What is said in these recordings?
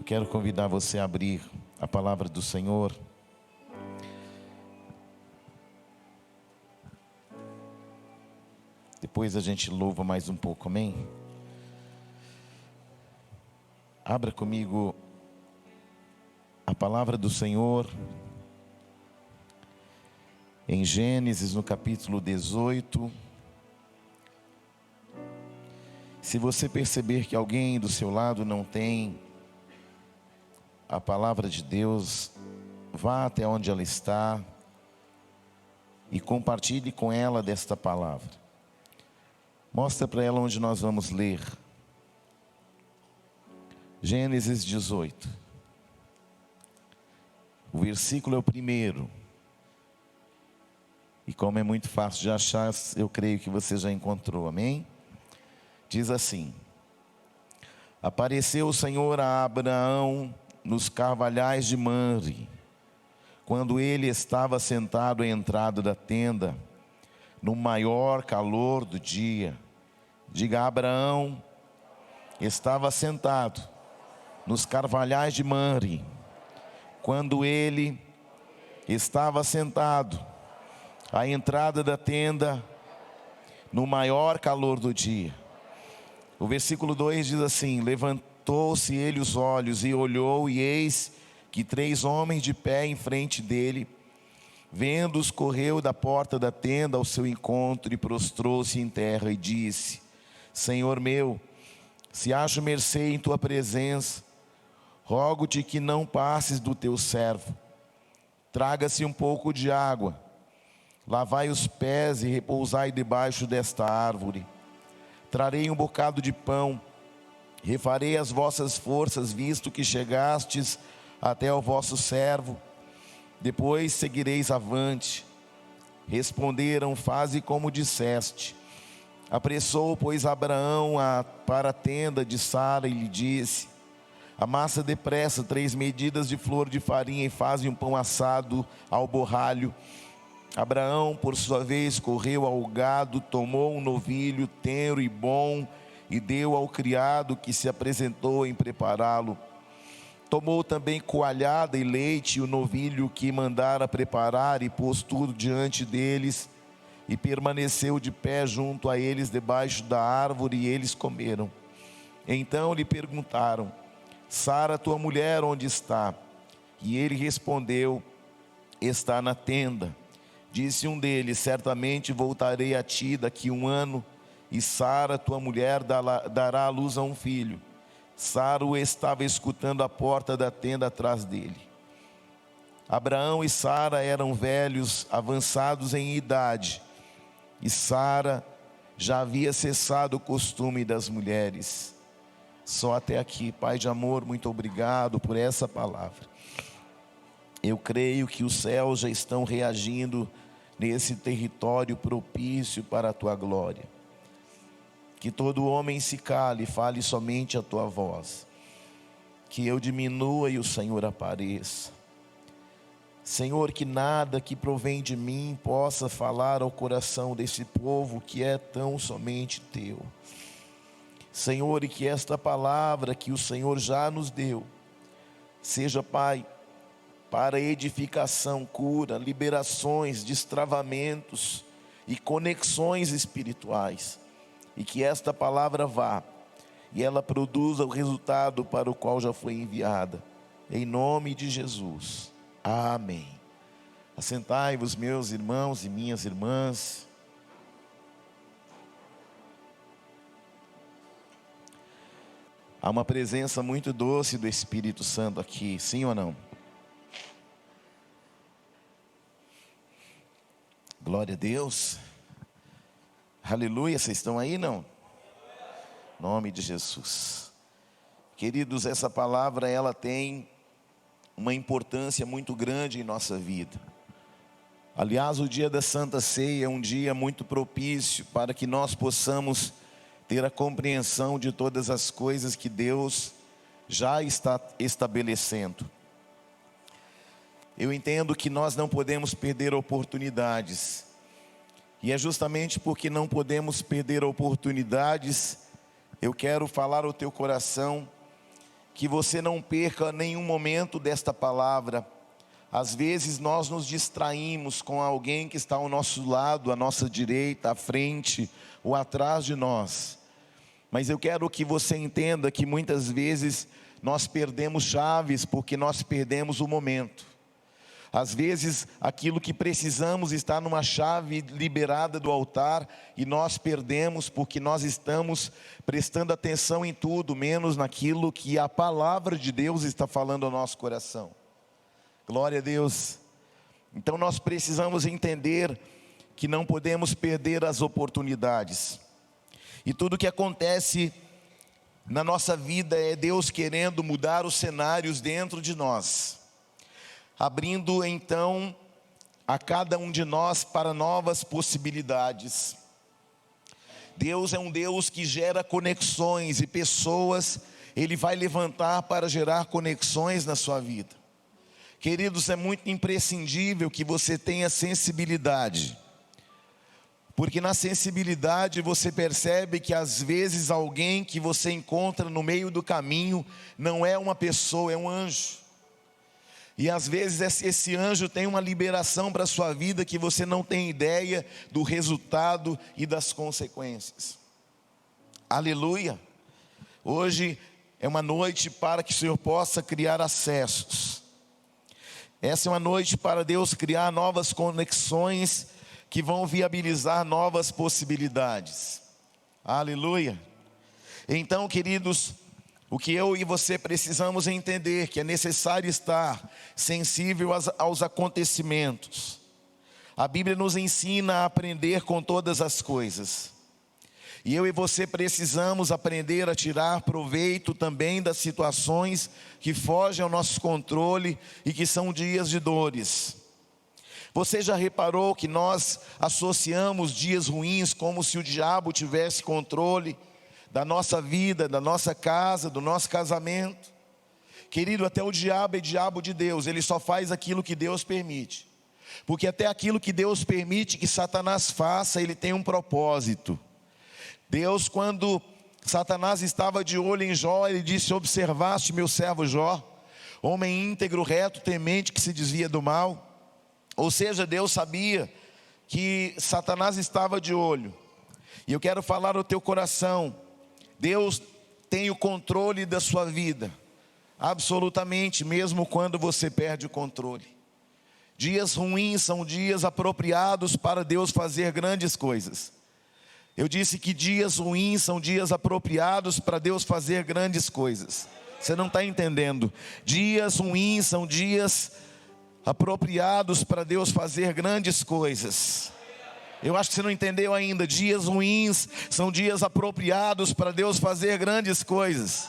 quero convidar você a abrir a palavra do Senhor. Depois a gente louva mais um pouco, amém? Abra comigo a palavra do Senhor em Gênesis, no capítulo 18. Se você perceber que alguém do seu lado não tem a palavra de Deus, vá até onde ela está e compartilhe com ela desta palavra. Mostra para ela onde nós vamos ler. Gênesis 18. O versículo é o primeiro. E como é muito fácil de achar, eu creio que você já encontrou, amém? Diz assim: apareceu o Senhor a Abraão nos carvalhais de Mamre, quando ele estava sentado à entrada da tenda, no maior calor do dia. Diga: Abraão estava sentado nos carvalhais de Mamre, quando ele estava sentado à entrada da tenda, no maior calor do dia. O versículo 2 diz assim: levantou-se ele os olhos e olhou, e eis que 3 homens de pé em frente dele. Vendo-os, correu da porta da tenda ao seu encontro e prostrou-se em terra e disse: Senhor meu, se acho mercê em tua presença, rogo-te que não passes do teu servo. Traga-se um pouco de água, lavai os pés e repousai debaixo desta árvore. Trarei um bocado de pão, refarei as vossas forças, visto que chegastes até o vosso servo. Depois seguireis avante. Responderam: faze como disseste. Apressou, pois, Abraão para a tenda de Sara e lhe disse: amassa depressa 3 medidas de flor de farinha e faze um pão assado ao borralho. Abraão, por sua vez, correu ao gado, tomou um novilho tenro e bom e deu ao criado que se apresentou em prepará-lo. Tomou também coalhada e leite e o novilho que mandara preparar e pôs tudo diante deles e permaneceu de pé junto a eles debaixo da árvore, e eles comeram. Então lhe perguntaram: Sara, tua mulher, onde está? E ele respondeu: está na tenda. Disse um deles: certamente voltarei a ti daqui 1 ano, e Sara, tua mulher, dará à luz a um filho. Sara o estava escutando à porta da tenda atrás dele. Abraão e Sara eram velhos, avançados em idade, e Sara já havia cessado o costume das mulheres. Só até aqui. Pai de amor, muito obrigado por essa palavra. Eu creio que os céus já estão reagindo nesse território propício para a tua glória. Que todo homem se cale e fale somente a tua voz. Que eu diminua e o Senhor apareça. Senhor, que nada que provém de mim possa falar ao coração desse povo que é tão somente teu. Senhor, e que esta palavra que o Senhor já nos deu seja, Pai, para edificação, cura, liberações, destravamentos e conexões espirituais. E que esta palavra vá e ela produza o resultado para o qual já foi enviada. Em nome de Jesus. Amém. Assentai-vos, meus irmãos e minhas irmãs. Há uma presença muito doce do Espírito Santo aqui, sim ou não? Glória a Deus. Aleluia, vocês estão aí, não? Em nome de Jesus. Queridos, essa palavra, ela tem uma importância muito grande em nossa vida. Aliás, o dia da Santa Ceia é um dia muito propício para que nós possamos ter a compreensão de todas as coisas que Deus já está estabelecendo. Eu entendo que nós não podemos perder oportunidades. E é justamente porque não podemos perder oportunidades, eu quero falar ao teu coração que você não perca nenhum momento desta palavra. Às vezes nós nos distraímos com alguém que está ao nosso lado, à nossa direita, à frente ou atrás de nós. Mas eu quero que você entenda que muitas vezes nós perdemos chaves porque nós perdemos o momento. Às vezes aquilo que precisamos está numa chave liberada do altar e nós perdemos porque nós estamos prestando atenção em tudo, menos naquilo que a palavra de Deus está falando ao nosso coração. Glória a Deus. Então nós precisamos entender que não podemos perder as oportunidades. E tudo que acontece na nossa vida é Deus querendo mudar os cenários dentro de nós, abrindo então a cada um de nós para novas possibilidades. Deus é um Deus que gera conexões e pessoas, Ele vai levantar para gerar conexões na sua vida. Queridos, é muito imprescindível que você tenha sensibilidade, porque na sensibilidade você percebe que às vezes alguém que você encontra no meio do caminho não é uma pessoa, é um anjo. E às vezes esse anjo tem uma liberação para a sua vida que você não tem ideia do resultado e das consequências. Aleluia! Hoje é uma noite para que o Senhor possa criar acessos. Essa é uma noite para Deus criar novas conexões que vão viabilizar novas possibilidades. Aleluia! Então, queridos, o que eu e você precisamos entender que é necessário estar sensível aos acontecimentos. A Bíblia nos ensina a aprender com todas as coisas. E eu e você precisamos aprender a tirar proveito também das situações que fogem ao nosso controle e que são dias de dores. Você já reparou que nós associamos dias ruins como se o diabo tivesse controle da nossa vida, da nossa casa, do nosso casamento? Querido, até o diabo é diabo de Deus, ele só faz aquilo que Deus permite. Porque até aquilo que Deus permite que Satanás faça, ele tem um propósito. Deus, quando Satanás estava de olho em Jó, ele disse: observaste meu servo Jó, homem íntegro, reto, temente, que se desvia do mal. Ou seja, Deus sabia que Satanás estava de olho. E eu quero falar ao teu coração, Deus tem o controle da sua vida, absolutamente, mesmo quando você perde o controle. Dias ruins são dias apropriados para Deus fazer grandes coisas. Eu disse que dias ruins são dias apropriados para Deus fazer grandes coisas. Você não está entendendo. Dias ruins são dias apropriados para Deus fazer grandes coisas. Eu acho que você não entendeu ainda. Dias ruins são dias apropriados para Deus fazer grandes coisas.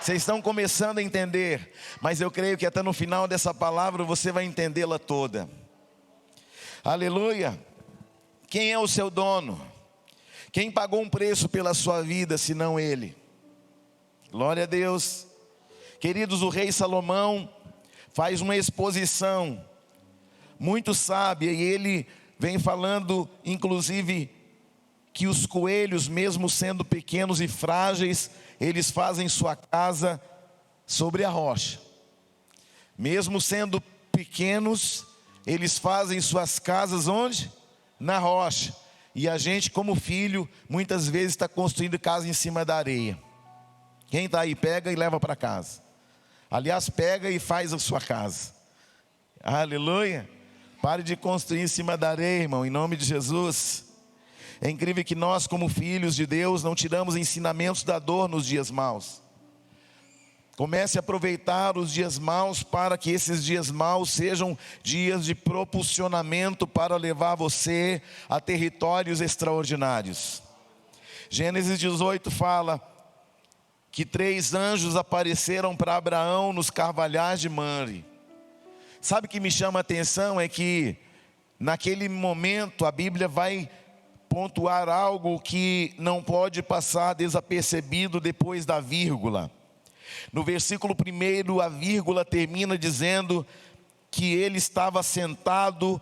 Vocês estão começando a entender, mas eu creio que até no final dessa palavra você vai entendê-la toda. Aleluia! Quem é o seu dono? Quem pagou um preço pela sua vida, senão Ele? Glória a Deus. Queridos, o rei Salomão faz uma exposição muito sábia, e ele vem falando, inclusive, que os coelhos, mesmo sendo pequenos e frágeis, eles fazem sua casa sobre a rocha. Mesmo sendo pequenos, eles fazem suas casas onde? Na rocha. E a gente, como filho, muitas vezes está construindo casa em cima da areia. Quem está aí, pega e leva para casa. Aliás, pega e faz a sua casa. Aleluia. Pare de construir em cima da areia, irmão, em nome de Jesus. É incrível que nós, como filhos de Deus, não tiramos ensinamentos da dor nos dias maus. Comece a aproveitar os dias maus para que esses dias maus sejam dias de propulsionamento para levar você a territórios extraordinários. Gênesis 18 fala que 3 anjos apareceram para Abraão nos carvalhais de Mamre. Sabe o que me chama a atenção é que naquele momento a Bíblia vai pontuar algo que não pode passar desapercebido depois da vírgula. No versículo 1, a vírgula termina dizendo que ele estava sentado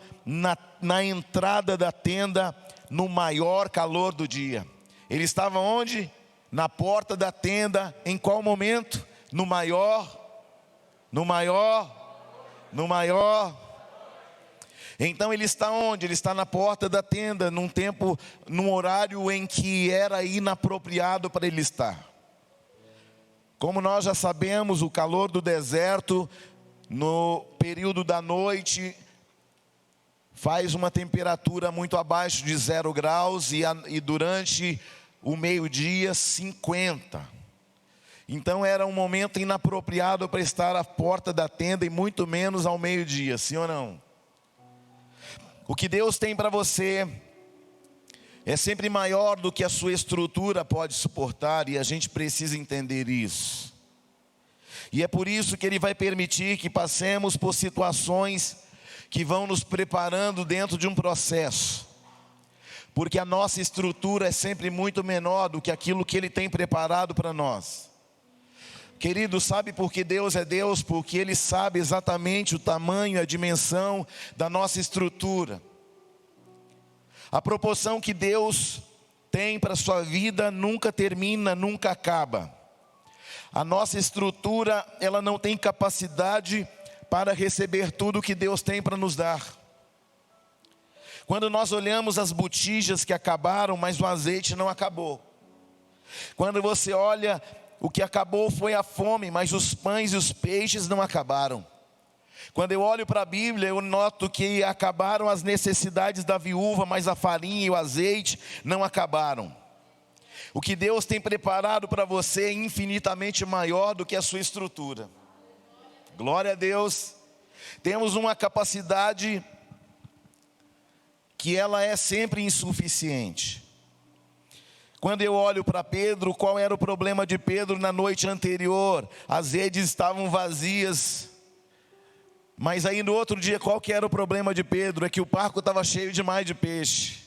na entrada da tenda no maior calor do dia. Ele estava onde? Na porta da tenda. Em qual momento? no maior, no maior, no maior. Então ele está onde? Ele está na porta da tenda, num tempo, num horário em que era inapropriado para ele estar. Como nós já sabemos, o calor do deserto, no período da noite, faz uma temperatura muito abaixo de 0 graus e durante o meio-dia 50. Então era um momento inapropriado para estar à porta da tenda e muito menos ao meio-dia, sim ou não? O que Deus tem para você é sempre maior do que a sua estrutura pode suportar, e a gente precisa entender isso. E é por isso que Ele vai permitir que passemos por situações que vão nos preparando dentro de um processo, porque a nossa estrutura é sempre muito menor do que aquilo que Ele tem preparado para nós. Querido, sabe por que Deus é Deus? Porque Ele sabe exatamente o tamanho e a dimensão da nossa estrutura. A proporção que Deus tem para a sua vida nunca termina, nunca acaba. A nossa estrutura, ela não tem capacidade para receber tudo que Deus tem para nos dar. Quando nós olhamos as botijas que acabaram, mas o azeite não acabou. Quando você olha, o que acabou foi a fome, mas os pães e os peixes não acabaram. Quando eu olho para a Bíblia, eu noto que acabaram as necessidades da viúva, mas a farinha e o azeite não acabaram. O que Deus tem preparado para você é infinitamente maior do que a sua estrutura. Glória a Deus. Temos uma capacidade que ela é sempre insuficiente. Quando eu olho para Pedro, qual era o problema de Pedro na noite anterior? As redes estavam vazias. Mas aí no outro dia, qual que era o problema de Pedro? É que o barco estava cheio demais de peixe.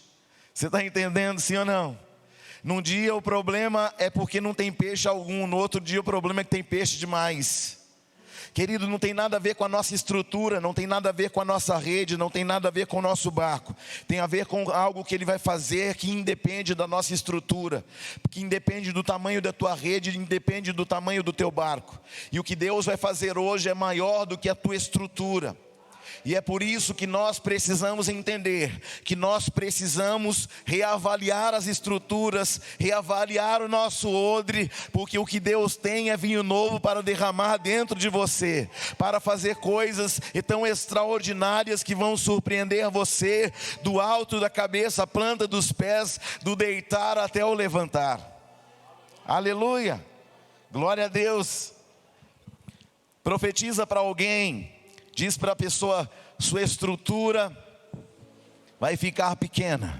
Você está entendendo, sim ou não? Num dia o problema é porque não tem peixe algum. No outro dia o problema é que tem peixe demais. Querido, não tem nada a ver com a nossa estrutura, não tem nada a ver com a nossa rede, não tem nada a ver com o nosso barco. Tem a ver com algo que Ele vai fazer que independe da nossa estrutura, que independe do tamanho da tua rede, independe do tamanho do teu barco. E o que Deus vai fazer hoje é maior do que a tua estrutura. E é por isso que nós precisamos entender, que nós precisamos reavaliar as estruturas, reavaliar o nosso odre, porque o que Deus tem é vinho novo para derramar dentro de você, para fazer coisas tão extraordinárias que vão surpreender você, do alto da cabeça à planta dos pés, do deitar até o levantar. Aleluia, glória a Deus. Profetiza para alguém. Diz para a pessoa, sua estrutura vai ficar pequena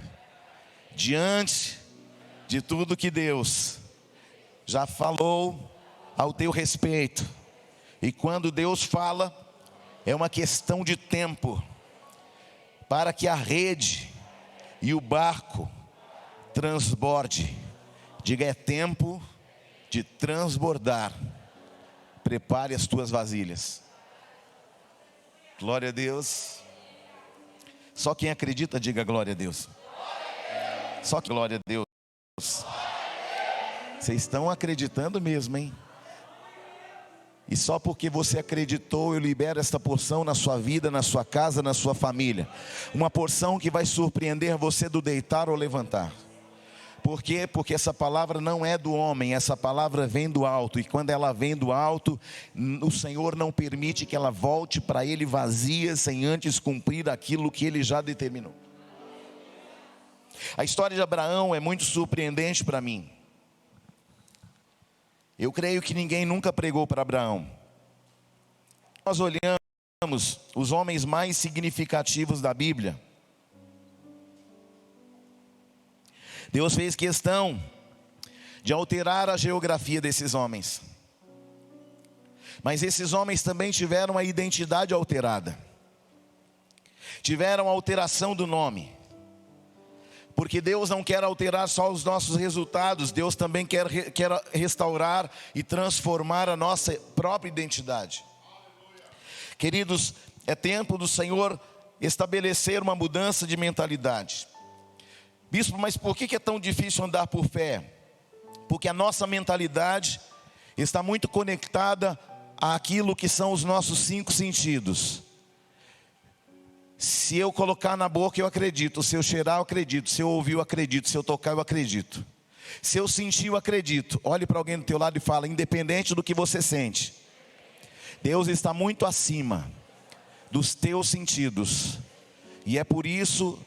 diante de tudo que Deus já falou ao teu respeito. E quando Deus fala, é uma questão de tempo para que a rede e o barco transborde. Diga, é tempo de transbordar. Prepare as tuas vasilhas. Glória a Deus. Só quem acredita, diga glória a Deus. Só que glória a Deus. Vocês estão acreditando mesmo, hein? E só porque você acreditou, eu libero esta porção na sua vida, na sua casa, na sua família. Uma porção que vai surpreender você do deitar ou levantar. Por quê? Porque essa palavra não é do homem, essa palavra vem do alto. E quando ela vem do alto, o Senhor não permite que ela volte para Ele vazia, sem antes cumprir aquilo que Ele já determinou. A história de Abraão é muito surpreendente para mim. Eu creio que ninguém nunca pregou para Abraão. Nós olhamos os homens mais significativos da Bíblia. Deus fez questão de alterar a geografia desses homens. Mas esses homens também tiveram a identidade alterada. Tiveram a alteração do nome. Porque Deus não quer alterar só os nossos resultados. Deus também quer restaurar e transformar a nossa própria identidade. Queridos, é tempo do Senhor estabelecer uma mudança de mentalidade. Bispo, mas por que é tão difícil andar por fé? Porque a nossa mentalidade está muito conectada àquilo que são os nossos 5 sentidos. Se eu colocar na boca, eu acredito. Se eu cheirar, eu acredito. Se eu ouvir, eu acredito. Se eu tocar, eu acredito. Se eu sentir, eu acredito. Olhe para alguém do teu lado e fala: independente do que você sente, Deus está muito acima dos teus sentidos. E é por isso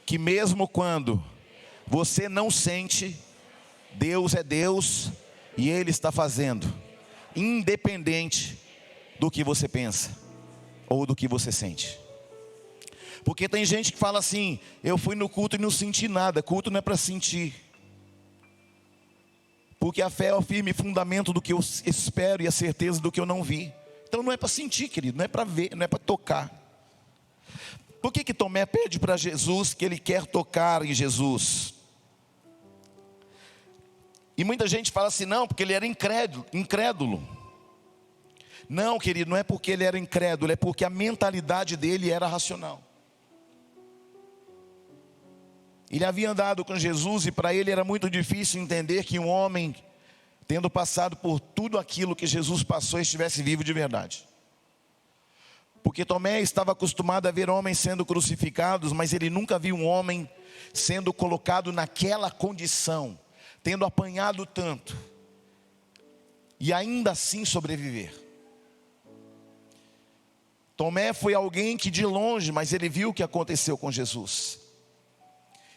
que mesmo quando você não sente, Deus é Deus e Ele está fazendo, independente do que você pensa ou do que você sente. Porque tem gente que fala assim: eu fui no culto e não senti nada. Culto não é para sentir. Porque a fé é o firme fundamento do que eu espero e a certeza do que eu não vi. Então não é para sentir, querido, não é para ver, não é para tocar. Por que Tomé pede para Jesus que ele quer tocar em Jesus? E muita gente fala assim: não, porque ele era incrédulo. Não, querido, não é porque ele era incrédulo, é porque a mentalidade dele era racional. Ele havia andado com Jesus e para ele era muito difícil entender que um homem, tendo passado por tudo aquilo que Jesus passou, estivesse vivo de verdade. Porque Tomé estava acostumado a ver homens sendo crucificados, mas ele nunca viu um homem sendo colocado naquela condição, tendo apanhado tanto, e ainda assim sobreviver. Tomé foi alguém que de longe, mas ele viu o que aconteceu com Jesus.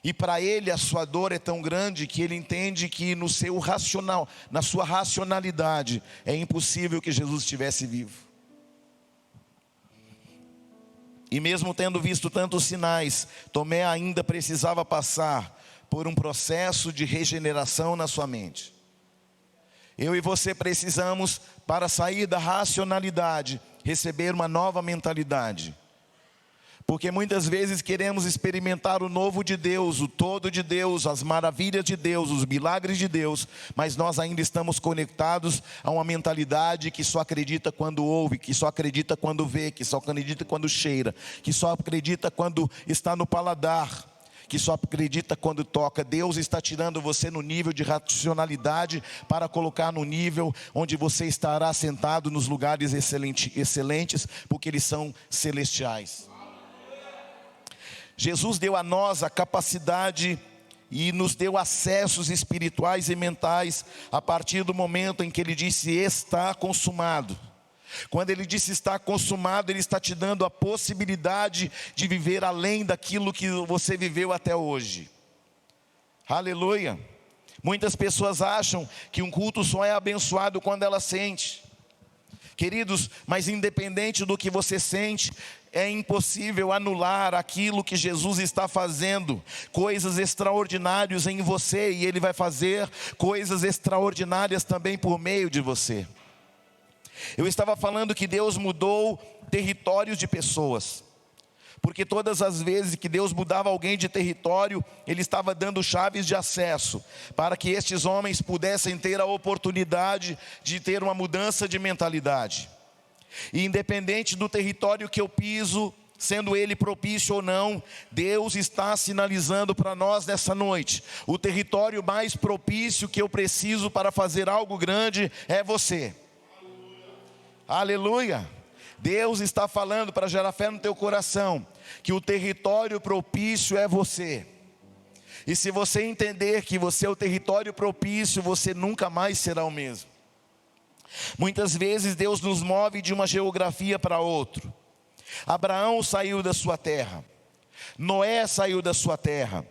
E para ele a sua dor é tão grande que ele entende que no seu racional, na sua racionalidade, é impossível que Jesus estivesse vivo. E mesmo tendo visto tantos sinais, Tomé ainda precisava passar por um processo de regeneração na sua mente. Eu e você precisamos, para sair da racionalidade, receber uma nova mentalidade. Porque muitas vezes queremos experimentar o novo de Deus, o todo de Deus, as maravilhas de Deus, os milagres de Deus, mas nós ainda estamos conectados a uma mentalidade que só acredita quando ouve, que só acredita quando vê, que só acredita quando cheira, que só acredita quando está no paladar, que só acredita quando toca. Deus está tirando você no nível de racionalidade para colocar no nível onde você estará sentado nos lugares excelentes, porque eles são celestiais. Jesus deu a nós a capacidade e nos deu acessos espirituais e mentais a partir do momento em que Ele disse: está consumado. Quando Ele disse está consumado, Ele está te dando a possibilidade de viver além daquilo que você viveu até hoje. Aleluia. Muitas pessoas acham que um culto só é abençoado quando ela sente. Queridos, mas independente do que você sente, é impossível anular aquilo que Jesus está fazendo, coisas extraordinárias em você, e Ele vai fazer coisas extraordinárias também por meio de você. Eu estava falando que Deus mudou territórios de pessoas, porque todas as vezes que Deus mudava alguém de território, Ele estava dando chaves de acesso, para que estes homens pudessem ter a oportunidade de ter uma mudança de mentalidade. E independente do território que eu piso, sendo ele propício ou não, Deus está sinalizando para nós nessa noite: o território mais propício que eu preciso para fazer algo grande é você. Aleluia. Deus está falando para gerar fé no teu coração, que o território propício é você. E se você entender que você é o território propício, você nunca mais será o mesmo. Muitas vezes Deus nos move de uma geografia para outra. Abraão saiu da sua terra, Noé saiu da sua terra,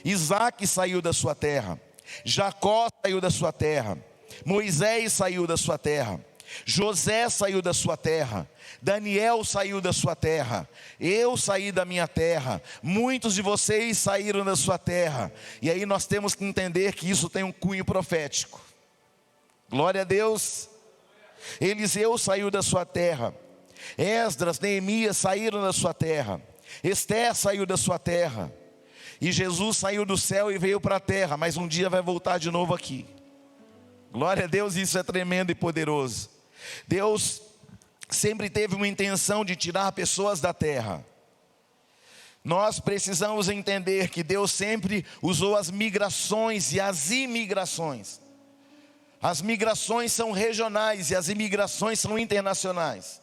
Isaac saiu da sua terra, Jacó saiu da sua terra, Moisés saiu da sua terra, José saiu da sua terra, Daniel saiu da sua terra, eu saí da minha terra, muitos de vocês saíram da sua terra. E aí nós temos que entender que isso tem um cunho profético. Glória a Deus. Eliseu saiu da sua terra, Esdras, Neemias saíram da sua terra, Esther saiu da sua terra, e Jesus saiu do céu e veio para a terra, mas um dia vai voltar de novo aqui. Glória a Deus, isso é tremendo e poderoso. Deus sempre teve uma intenção de tirar pessoas da terra. Nós precisamos entender que Deus sempre usou as migrações e as imigrações. As migrações são regionais e as imigrações são internacionais.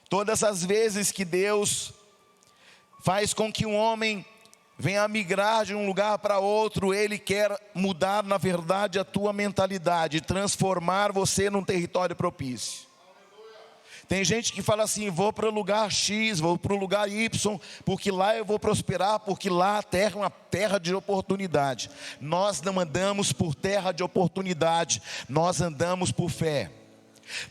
Todas as vezes que Deus faz com que um homem venha a migrar de um lugar para outro, Ele quer mudar, na verdade, a tua mentalidade, transformar você num território propício. Tem gente que fala assim: vou para o lugar X, vou para o lugar Y, porque lá eu vou prosperar, porque lá a terra é uma terra de oportunidade. Nós não andamos por terra de oportunidade, nós andamos por fé.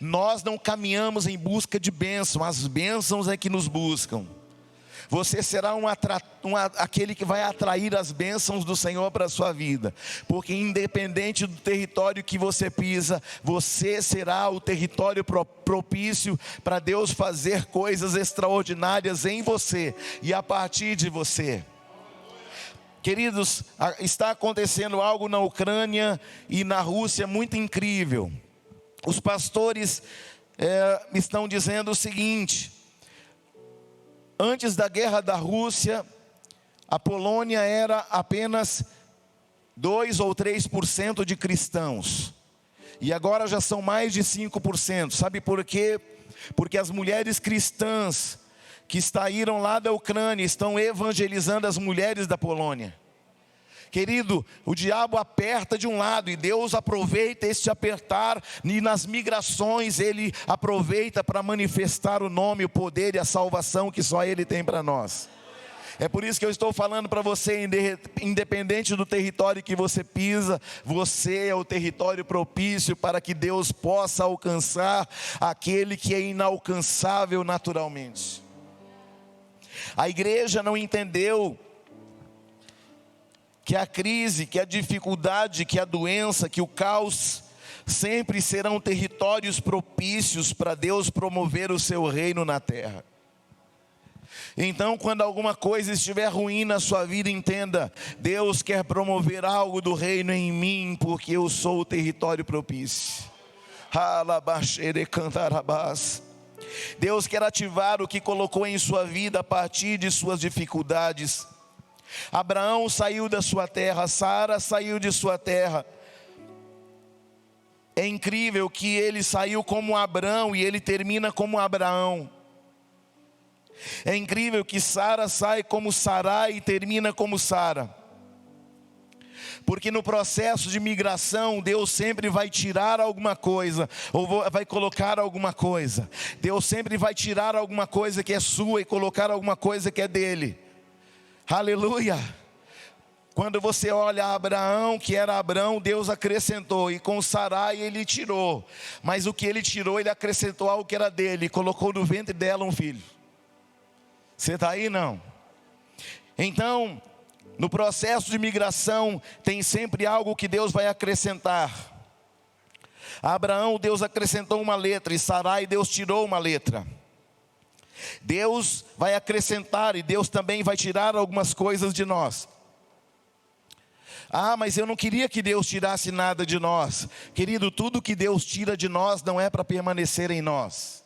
Nós não caminhamos em busca de bênção, as bênçãos é que nos buscam. Você será aquele que vai atrair as bênçãos do Senhor para a sua vida, porque independente do território que você pisa, você será o território propício para Deus fazer coisas extraordinárias em você e a partir de você. Queridos, está acontecendo algo na Ucrânia e na Rússia muito incrível. Os pastores estão dizendo o seguinte: antes da guerra da Rússia, a Polônia era apenas 2 ou 3% de cristãos. E agora já são mais de 5%. Sabe por quê? Porque as mulheres cristãs que saíram lá da Ucrânia estão evangelizando as mulheres da Polônia. Querido, o diabo aperta de um lado e Deus aproveita este apertar, e nas migrações Ele aproveita para manifestar o nome, o poder e a salvação que só Ele tem para nós. É por isso que eu estou falando para você, independente do território que você pisa, você é o território propício para que Deus possa alcançar aquele que é inalcançável naturalmente. A igreja não entendeu que a crise, que a dificuldade, que a doença, que o caos sempre serão territórios propícios para Deus promover o seu reino na terra. Então, quando alguma coisa estiver ruim na sua vida, entenda: Deus quer promover algo do reino em mim, porque eu sou o território propício. Deus quer ativar o que colocou em sua vida a partir de suas dificuldades. Abraão saiu da sua terra, Sara saiu de sua terra. É incrível que ele saiu como Abrão e ele termina como Abraão. É incrível que Sara sai como Sarai e termina como Sara. Porque no processo de migração, Deus sempre vai tirar alguma coisa, ou vai colocar alguma coisa. Deus sempre vai tirar alguma coisa que é sua e colocar alguma coisa que é dele. Aleluia. Quando você olha Abraão, que era Abrão, Deus acrescentou, e com Sarai ele tirou, mas o que ele tirou, ele acrescentou algo que era dele, colocou no ventre dela um filho. Você está aí? Não? Então, no processo de migração, tem sempre algo que Deus vai acrescentar. A Abraão, Deus acrescentou uma letra, e Sarai, Deus tirou uma letra. Deus vai acrescentar e Deus também vai tirar algumas coisas de nós. Ah, mas eu não queria que Deus tirasse nada de nós. Querido, tudo que Deus tira de nós não é para permanecer em nós.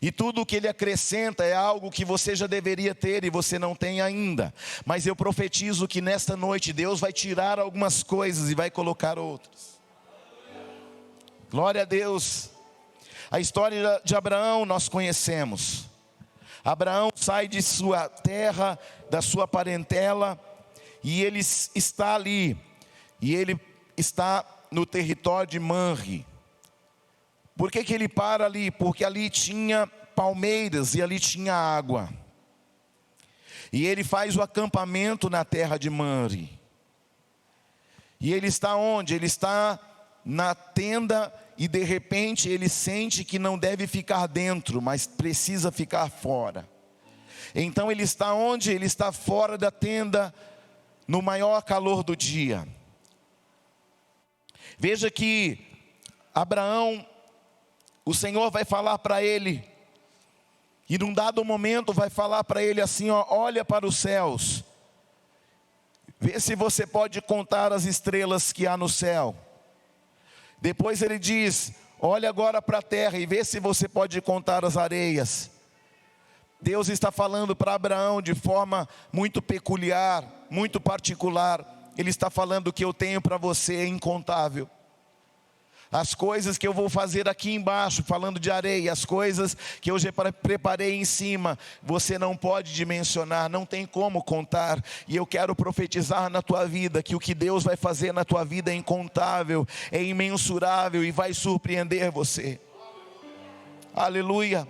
E tudo o que Ele acrescenta é algo que você já deveria ter e você não tem ainda. Mas eu profetizo que nesta noite Deus vai tirar algumas coisas e vai colocar outras. Glória a Deus. A história de Abraão nós conhecemos. Abraão sai de sua terra, da sua parentela, e ele está ali. E ele está no território de Manre. Por que ele para ali? Porque ali tinha palmeiras e ali tinha água. E ele faz o acampamento na terra de Manre. E ele está onde? Ele está na tenda. E de repente ele sente que não deve ficar dentro, mas precisa ficar fora. Então ele está onde? Ele está fora da tenda, no maior calor do dia. Veja que Abraão, o Senhor vai falar para ele, e num dado momento vai falar para ele assim: ó, olha para os céus, vê se você pode contar as estrelas que há no céu. Depois ele diz: olha agora para a terra e vê se você pode contar as areias. Deus está falando para Abraão de forma muito peculiar, muito particular. Ele está falando que eu tenho para você é incontável. As coisas que eu vou fazer aqui embaixo, falando de areia, as coisas que eu já preparei em cima, você não pode dimensionar, não tem como contar. E eu quero profetizar na tua vida, que o que Deus vai fazer na tua vida é incontável, é imensurável e vai surpreender você. Aleluia.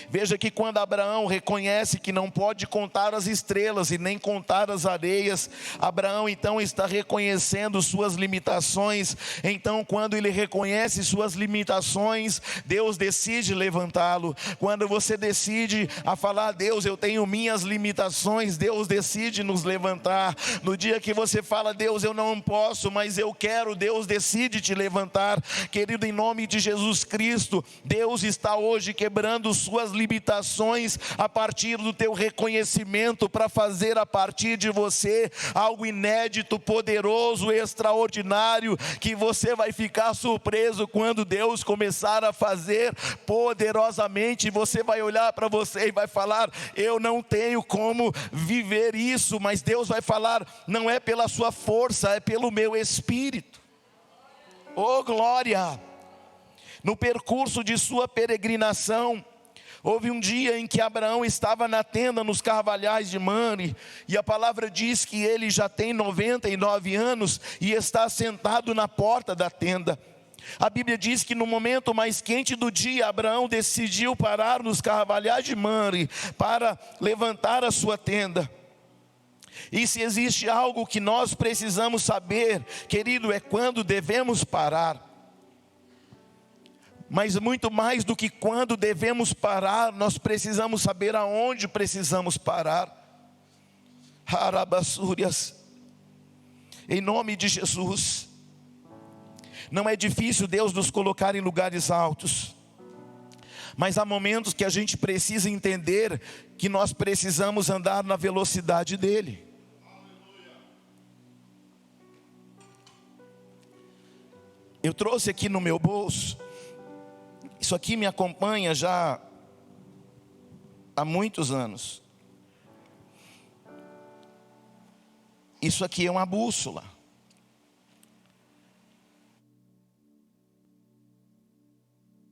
Veja que quando Abraão reconhece que não pode contar as estrelas e nem contar as areias, Abraão então está reconhecendo suas limitações. Então quando ele reconhece suas limitações, Deus decide levantá-lo. Quando você decide a falar: Deus, eu tenho minhas limitações, Deus decide nos levantar. No dia que você fala: Deus, eu não posso, mas eu quero, Deus decide te levantar. Querido, em nome de Jesus Cristo, Deus está hoje quebrando suas limitações a partir do teu reconhecimento, para fazer a partir de você algo inédito, poderoso, extraordinário, que você vai ficar surpreso quando Deus começar a fazer poderosamente. Você vai olhar para você e vai falar: eu não tenho como viver isso, mas Deus vai falar: não é pela sua força, é pelo meu Espírito. Oh glória! No percurso de sua peregrinação, houve um dia em que Abraão estava na tenda nos carvalhais de Mamre, e a palavra diz que ele já tem 99 anos e está sentado na porta da tenda. A Bíblia diz que no momento mais quente do dia, Abraão decidiu parar nos carvalhais de Mamre para levantar a sua tenda. E se existe algo que nós precisamos saber, querido, é quando devemos parar. Mas muito mais do que quando devemos parar, nós precisamos saber aonde precisamos parar. Arabassúrias, em nome de Jesus. Não é difícil Deus nos colocar em lugares altos, mas há momentos que a gente precisa entender que nós precisamos andar na velocidade dele. Eu trouxe aqui no meu bolso, isso aqui me acompanha já há muitos anos. Isso aqui é uma bússola.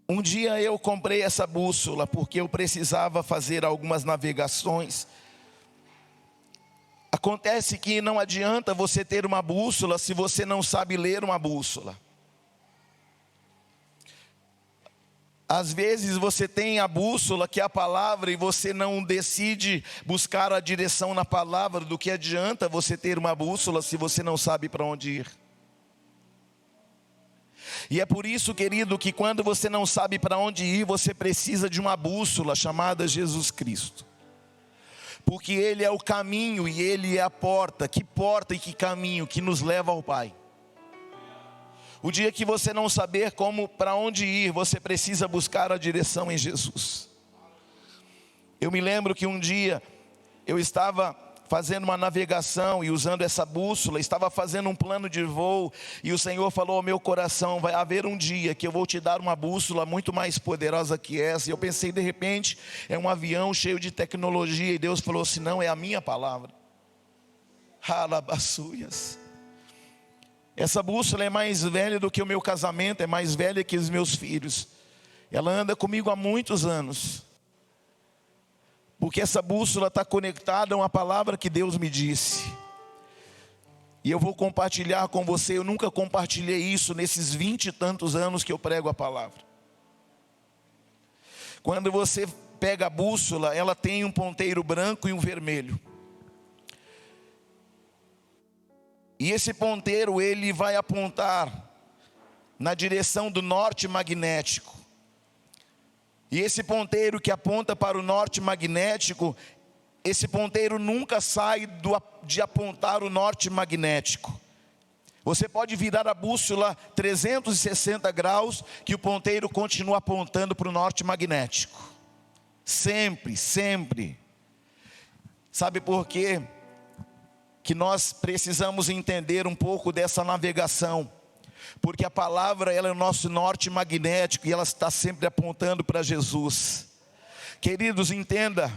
Um dia eu comprei essa bússola porque eu precisava fazer algumas navegações. Acontece que não adianta você ter uma bússola se você não sabe ler uma bússola. Às vezes você tem a bússola, que é a palavra, e você não decide buscar a direção na palavra. Do que adianta você ter uma bússola se você não sabe para onde ir? E é por isso, querido, que quando você não sabe para onde ir, você precisa de uma bússola chamada Jesus Cristo. Porque Ele é o caminho e Ele é a porta. Que porta e que caminho que nos leva ao Pai. O dia que você não saber para onde ir, você precisa buscar a direção em Jesus. Eu me lembro que um dia eu estava fazendo uma navegação e usando essa bússola, estava fazendo um plano de voo, e o Senhor falou ao meu coração: vai haver um dia que eu vou te dar uma bússola muito mais poderosa que essa. E eu pensei, de repente, é um avião cheio de tecnologia, e Deus falou assim: não, é a minha palavra. Alabaçuias. Essa bússola é mais velha do que o meu casamento, é mais velha que os meus filhos. Ela anda comigo há muitos anos. Porque essa bússola está conectada a uma palavra que Deus me disse. E eu vou compartilhar com você. Eu nunca compartilhei isso nesses 20 e tantos anos que eu prego a palavra. Quando você pega a bússola, ela tem um ponteiro branco e um vermelho. E esse ponteiro, ele vai apontar na direção do norte magnético. E esse ponteiro que aponta para o norte magnético, esse ponteiro nunca sai de apontar o norte magnético. Você pode virar a bússola 360 graus, que o ponteiro continua apontando para o norte magnético. Sempre, sempre. Sabe por quê? Que nós precisamos entender um pouco dessa navegação, porque a palavra, ela é o nosso norte magnético, e ela está sempre apontando para Jesus. Queridos, entenda,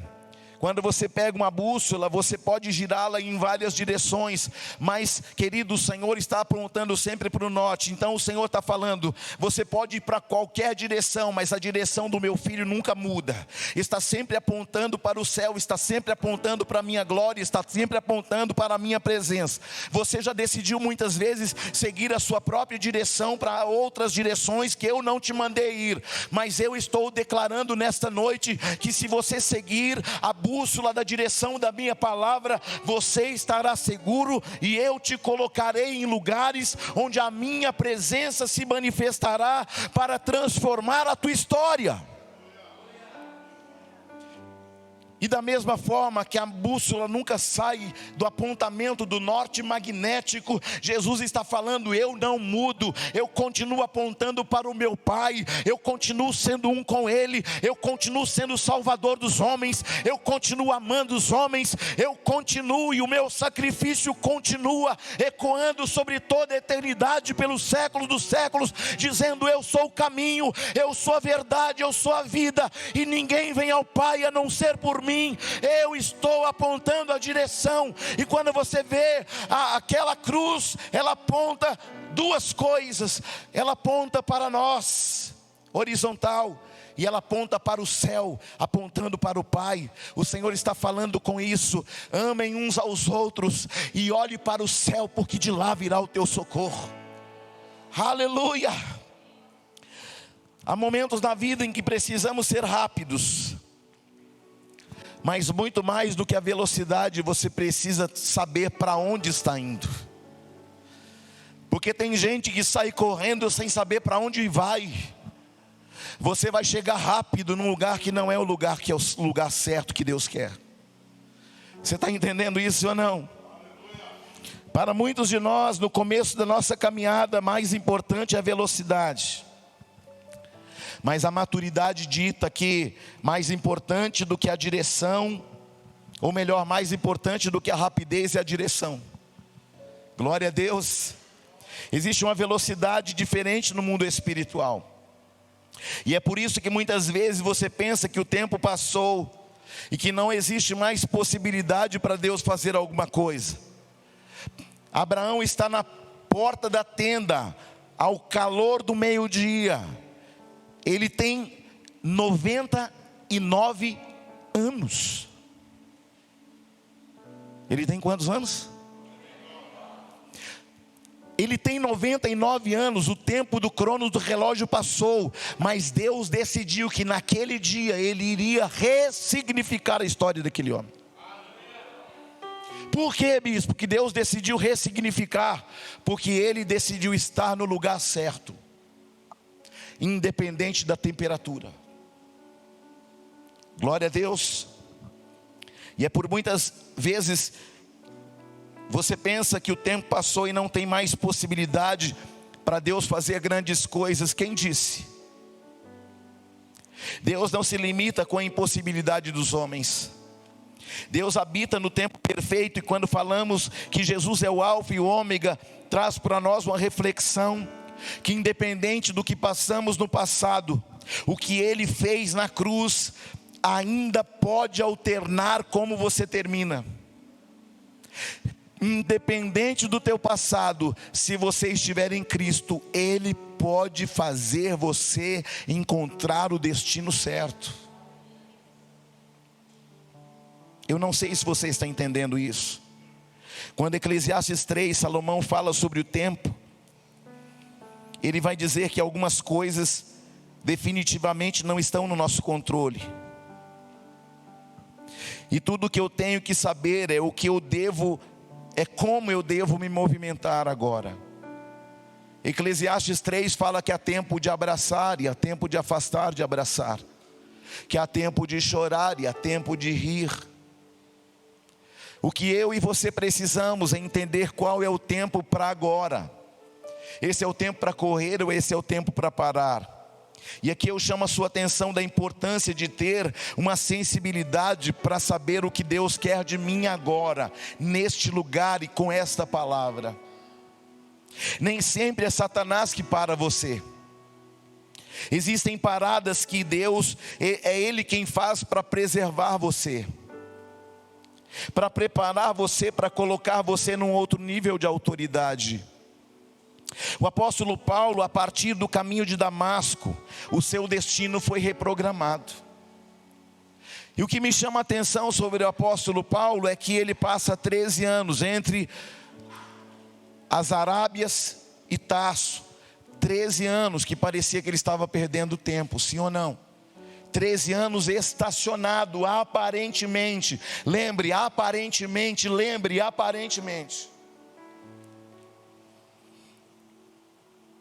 Quando você pega uma bússola, você pode girá-la em várias direções, mas, querido, o Senhor está apontando sempre para o norte. Então o Senhor está falando, você pode ir para qualquer direção, mas a direção do meu filho nunca muda. Está sempre apontando para o céu, está sempre apontando para a minha glória, está sempre apontando para a minha presença. Você já decidiu muitas vezes seguir a sua própria direção para outras direções que eu não te mandei ir, mas eu estou declarando nesta noite que se você seguir a bússola da direção da minha palavra, você estará seguro, e eu te colocarei em lugares onde a minha presença se manifestará para transformar a tua história. E da mesma forma que a bússola nunca sai do apontamento do norte magnético, Jesus está falando, eu não mudo, eu continuo apontando para o meu Pai, eu continuo sendo um com Ele, eu continuo sendo o Salvador dos homens, eu continuo amando os homens, eu continuo, e o meu sacrifício continua ecoando sobre toda a eternidade, pelos séculos dos séculos, dizendo, eu sou o caminho, eu sou a verdade, eu sou a vida, e ninguém vem ao Pai a não ser por mim. Eu estou apontando a direção. E quando você vê aquela cruz, ela aponta duas coisas. Ela aponta para nós, horizontal, e ela aponta para o céu, apontando para o Pai. O Senhor está falando com isso, amem uns aos outros e olhe para o céu, porque de lá virá o teu socorro. Aleluia. Há momentos na vida em que precisamos ser rápidos, mas muito mais do que a velocidade, você precisa saber para onde está indo. Porque tem gente que sai correndo sem saber para onde vai. Você vai chegar rápido num lugar que não é o lugar que é o lugar certo que Deus quer. Você está entendendo isso ou não? Para muitos de nós, no começo da nossa caminhada, mais importante é a velocidade. Mas a maturidade dita que mais importante do que a direção, ou melhor, mais importante do que a rapidez é a direção. Glória a Deus. Existe uma velocidade diferente no mundo espiritual. E é por isso que muitas vezes você pensa que o tempo passou e que não existe mais possibilidade para Deus fazer alguma coisa. Abraão está na porta da tenda, ao calor do meio-dia. Ele tem 99 anos. Ele tem quantos anos? Ele tem 99 anos, o tempo do crono do relógio passou, mas Deus decidiu que naquele dia Ele iria ressignificar a história daquele homem. Por quê, bispo? Porque Deus decidiu ressignificar, porque Ele decidiu estar no lugar certo, independente da temperatura. Glória a Deus. E é por muitas vezes você pensa que o tempo passou e não tem mais possibilidade para Deus fazer grandes coisas. Quem disse? Deus não se limita com a impossibilidade dos homens. Deus habita no tempo perfeito, e quando falamos que Jesus é o alfa e o ômega, traz para nós uma reflexão que independente do que passamos no passado, o que Ele fez na cruz ainda pode alternar como você termina. Independente do teu passado, se você estiver em Cristo, Ele pode fazer você encontrar o destino certo. Eu não sei se você está entendendo isso. Quando Eclesiastes 3, Salomão fala sobre o tempo, ele vai dizer que algumas coisas definitivamente não estão no nosso controle. E tudo que eu tenho que saber é o que eu devo, é como eu devo me movimentar agora. Eclesiastes 3 fala que há tempo de abraçar e há tempo de afastar de abraçar, que há tempo de chorar e há tempo de rir. O que eu e você precisamos é entender qual é o tempo para agora. Esse é o tempo para correr ou esse é o tempo para parar? E aqui eu chamo a sua atenção da importância de ter uma sensibilidade para saber o que Deus quer de mim agora, neste lugar e com esta palavra. Nem sempre é Satanás que para você. Existem paradas que Deus, é Ele quem faz para preservar você. para preparar você, para colocar você num outro nível de autoridade. O apóstolo Paulo, a partir do caminho de Damasco, o seu destino foi reprogramado. E o que me chama a atenção sobre o apóstolo Paulo é que ele passa 13 anos entre as Arábias e Tarso. 13 anos que parecia que ele estava perdendo tempo, sim ou não? 13 anos estacionado, aparentemente. Lembre, aparentemente.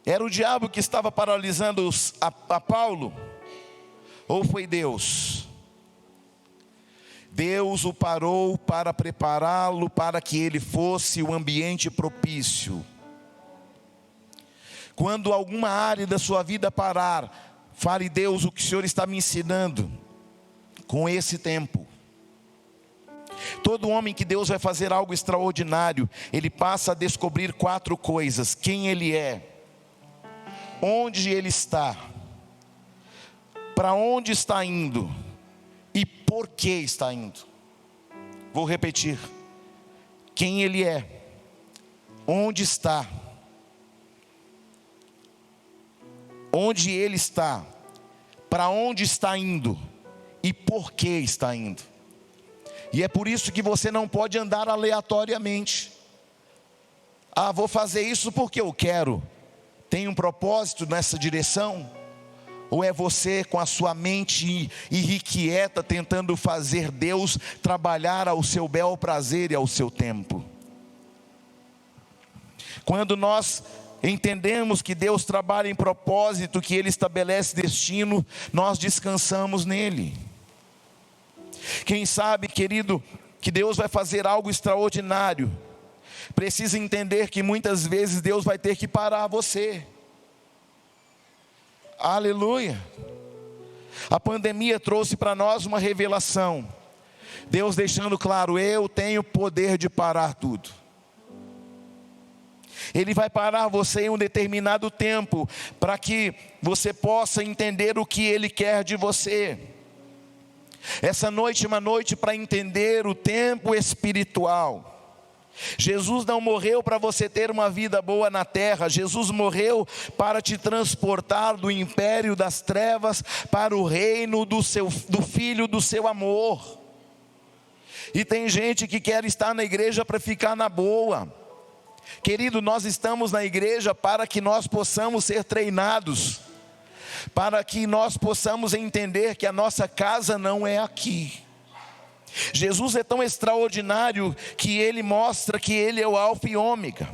Era o diabo que estava paralisando a Paulo? Ou foi Deus? Deus o parou para prepará-lo para que ele fosse o ambiente propício. Quando alguma área da sua vida parar, fale: Deus, o que o Senhor está me ensinando com esse tempo? Todo homem que Deus vai fazer algo extraordinário, ele passa a descobrir 4 coisas: quem ele é, onde ele está, para onde está indo e por que está indo. Vou repetir: quem ele é, onde está, onde ele está, para onde está indo e por que está indo. E é por isso que você não pode andar aleatoriamente. Vou fazer isso porque eu quero. Tem um propósito nessa direção? Ou é você com a sua mente irrequieta tentando fazer Deus trabalhar ao seu bel prazer e ao seu tempo? Quando nós entendemos que Deus trabalha em propósito, que Ele estabelece destino, nós descansamos nele. Quem sabe, querido, que Deus vai fazer algo extraordinário, precisa entender que muitas vezes Deus vai ter que parar você. Aleluia. A pandemia trouxe para nós uma revelação. Deus deixando claro: eu tenho poder de parar tudo. Ele vai parar você em um determinado tempo, para que você possa entender o que Ele quer de você. Essa noite é uma noite para entender o tempo espiritual. Jesus não morreu para você ter uma vida boa na terra. Jesus morreu para te transportar do império das trevas para o reino do Filho do seu amor. E tem gente que quer estar na igreja para ficar na boa. Querido, nós estamos na igreja para que nós possamos ser treinados, para que nós possamos entender que a nossa casa não é aqui. Jesus é tão extraordinário que Ele mostra que Ele é o alfa e ômega.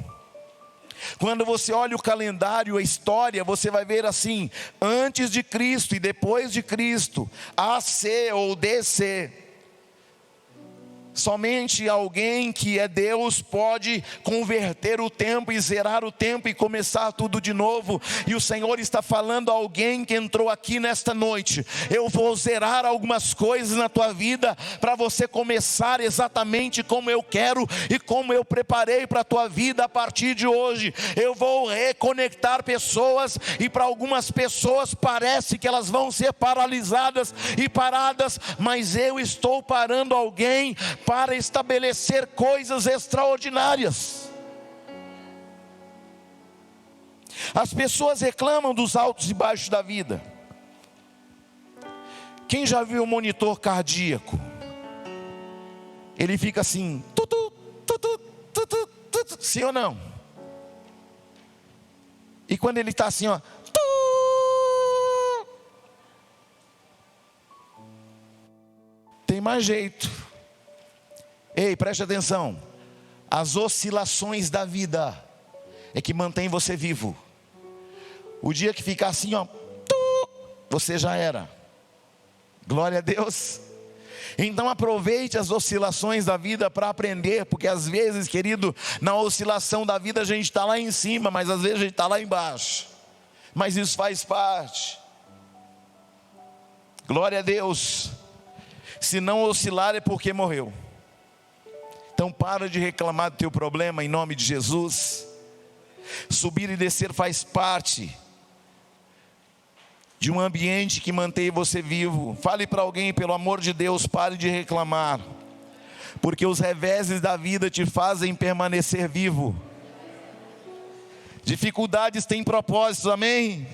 Quando você olha o calendário, a história, você vai ver assim: antes de Cristo e depois de Cristo, AC ou DC. Somente alguém que é Deus pode converter o tempo e zerar o tempo e começar tudo de novo. E o Senhor está falando a alguém que entrou aqui nesta noite: eu vou zerar algumas coisas na tua vida, para você começar exatamente como eu quero e como eu preparei para a tua vida a partir de hoje. Eu vou reconectar pessoas, e para algumas pessoas parece que elas vão ser paralisadas e paradas, mas eu estou parando alguém para estabelecer coisas extraordinárias. As pessoas reclamam dos altos e baixos da vida. Quem já viu o monitor cardíaco? Ele fica assim, sim ou não? E quando ele está assim, ó, tem mais jeito. Ei, preste atenção. As oscilações da vida é que mantém você vivo. O dia que ficar assim, ó, você já era. Glória a Deus. Então aproveite as oscilações da vida para aprender, porque às vezes, querido, na oscilação da vida a gente está lá em cima, mas às vezes a gente está lá embaixo. Mas isso faz parte. Glória a Deus. Se não oscilar é porque morreu. Então para de reclamar do teu problema em nome de Jesus. Subir e descer faz parte de um ambiente que mantém você vivo. Fale para alguém: pelo amor de Deus, pare de reclamar. porque os reveses da vida te fazem permanecer vivo. Dificuldades têm propósitos, amém?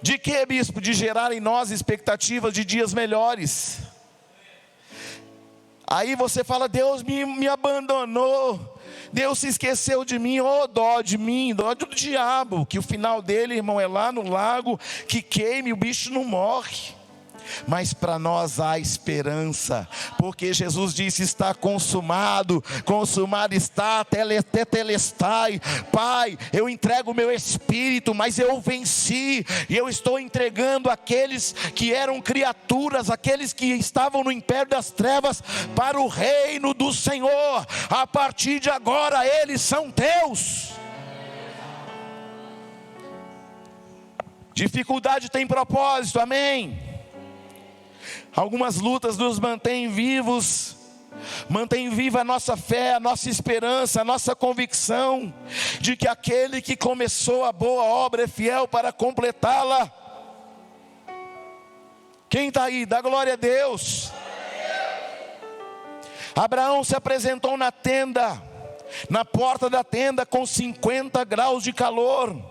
De que, bispo? De gerar em nós expectativas de dias melhores. Aí você fala: Deus me abandonou, Deus se esqueceu de mim. Oh, dó de mim, dó do diabo, que o final dele, irmão, é lá no lago, que queime, o bicho não morre. Mas para nós há esperança, porque Jesus disse: está consumado, consumado está, tetelestai. Pai, eu entrego o meu espírito, mas eu venci, e eu estou entregando aqueles que eram criaturas, aqueles que estavam no império das trevas, para o reino do Senhor. A partir de agora eles são teus. Dificuldade tem propósito, amém? Algumas lutas nos mantêm vivos, mantém viva a nossa fé, a nossa esperança, a nossa convicção de que aquele que começou a boa obra é fiel para completá-la. Quem está aí? Dá glória a Deus. Abraão se apresentou na tenda, na porta da tenda, com 50 graus de calor.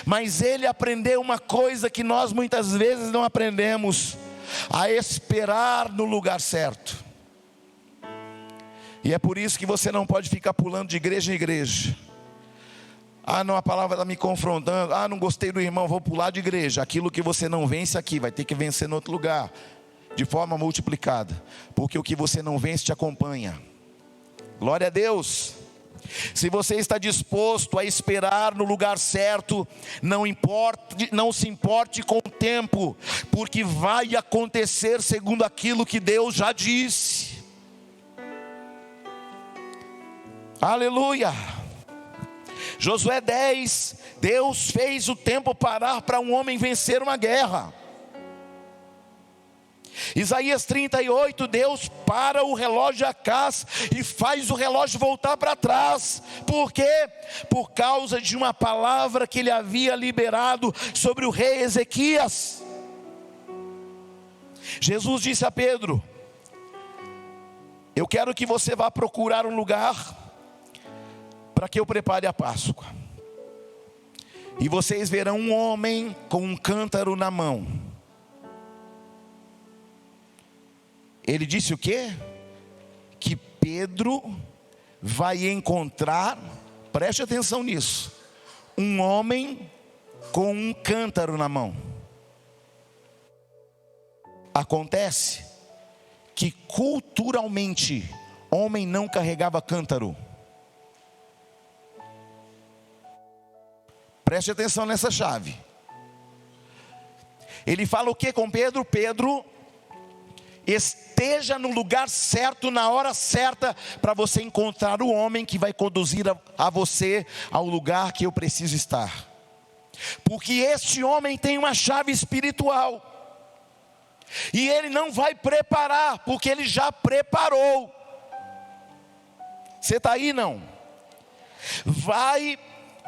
Mas ele aprendeu uma coisa que nós muitas vezes não aprendemos: a esperar no lugar certo. E é por isso que você não pode ficar pulando de igreja em igreja. Ah, não, a palavra está me confrontando. Ah, não gostei do irmão, vou pular de igreja. Aquilo que você não vence aqui, vai ter que vencer em outro lugar, de forma multiplicada, porque o que você não vence te acompanha. Glória a Deus. Se você está disposto a esperar no lugar certo, não se importe com o tempo, porque vai acontecer segundo aquilo que Deus já disse. Aleluia. Josué 10, Deus fez o tempo parar para um homem vencer uma guerra. Isaías 38, Deus para o relógio de Acás e faz o relógio voltar para trás. Por quê? Por causa de uma palavra que ele havia liberado sobre o rei Ezequias. Jesus disse a Pedro: eu quero que você vá procurar um lugar para que eu prepare a Páscoa. E vocês verão um homem com um cântaro na mão. Ele disse o quê? Que Pedro vai encontrar, preste atenção nisso, um homem com um cântaro na mão. Acontece que culturalmente, homem não carregava cântaro. Preste atenção nessa chave. Ele fala o que com Pedro? Pedro, esteja no lugar certo, na hora certa, para você encontrar o homem que vai conduzir a você ao lugar que eu preciso estar. Porque este homem tem uma chave espiritual, e ele não vai preparar, porque ele já preparou. Você está aí, não?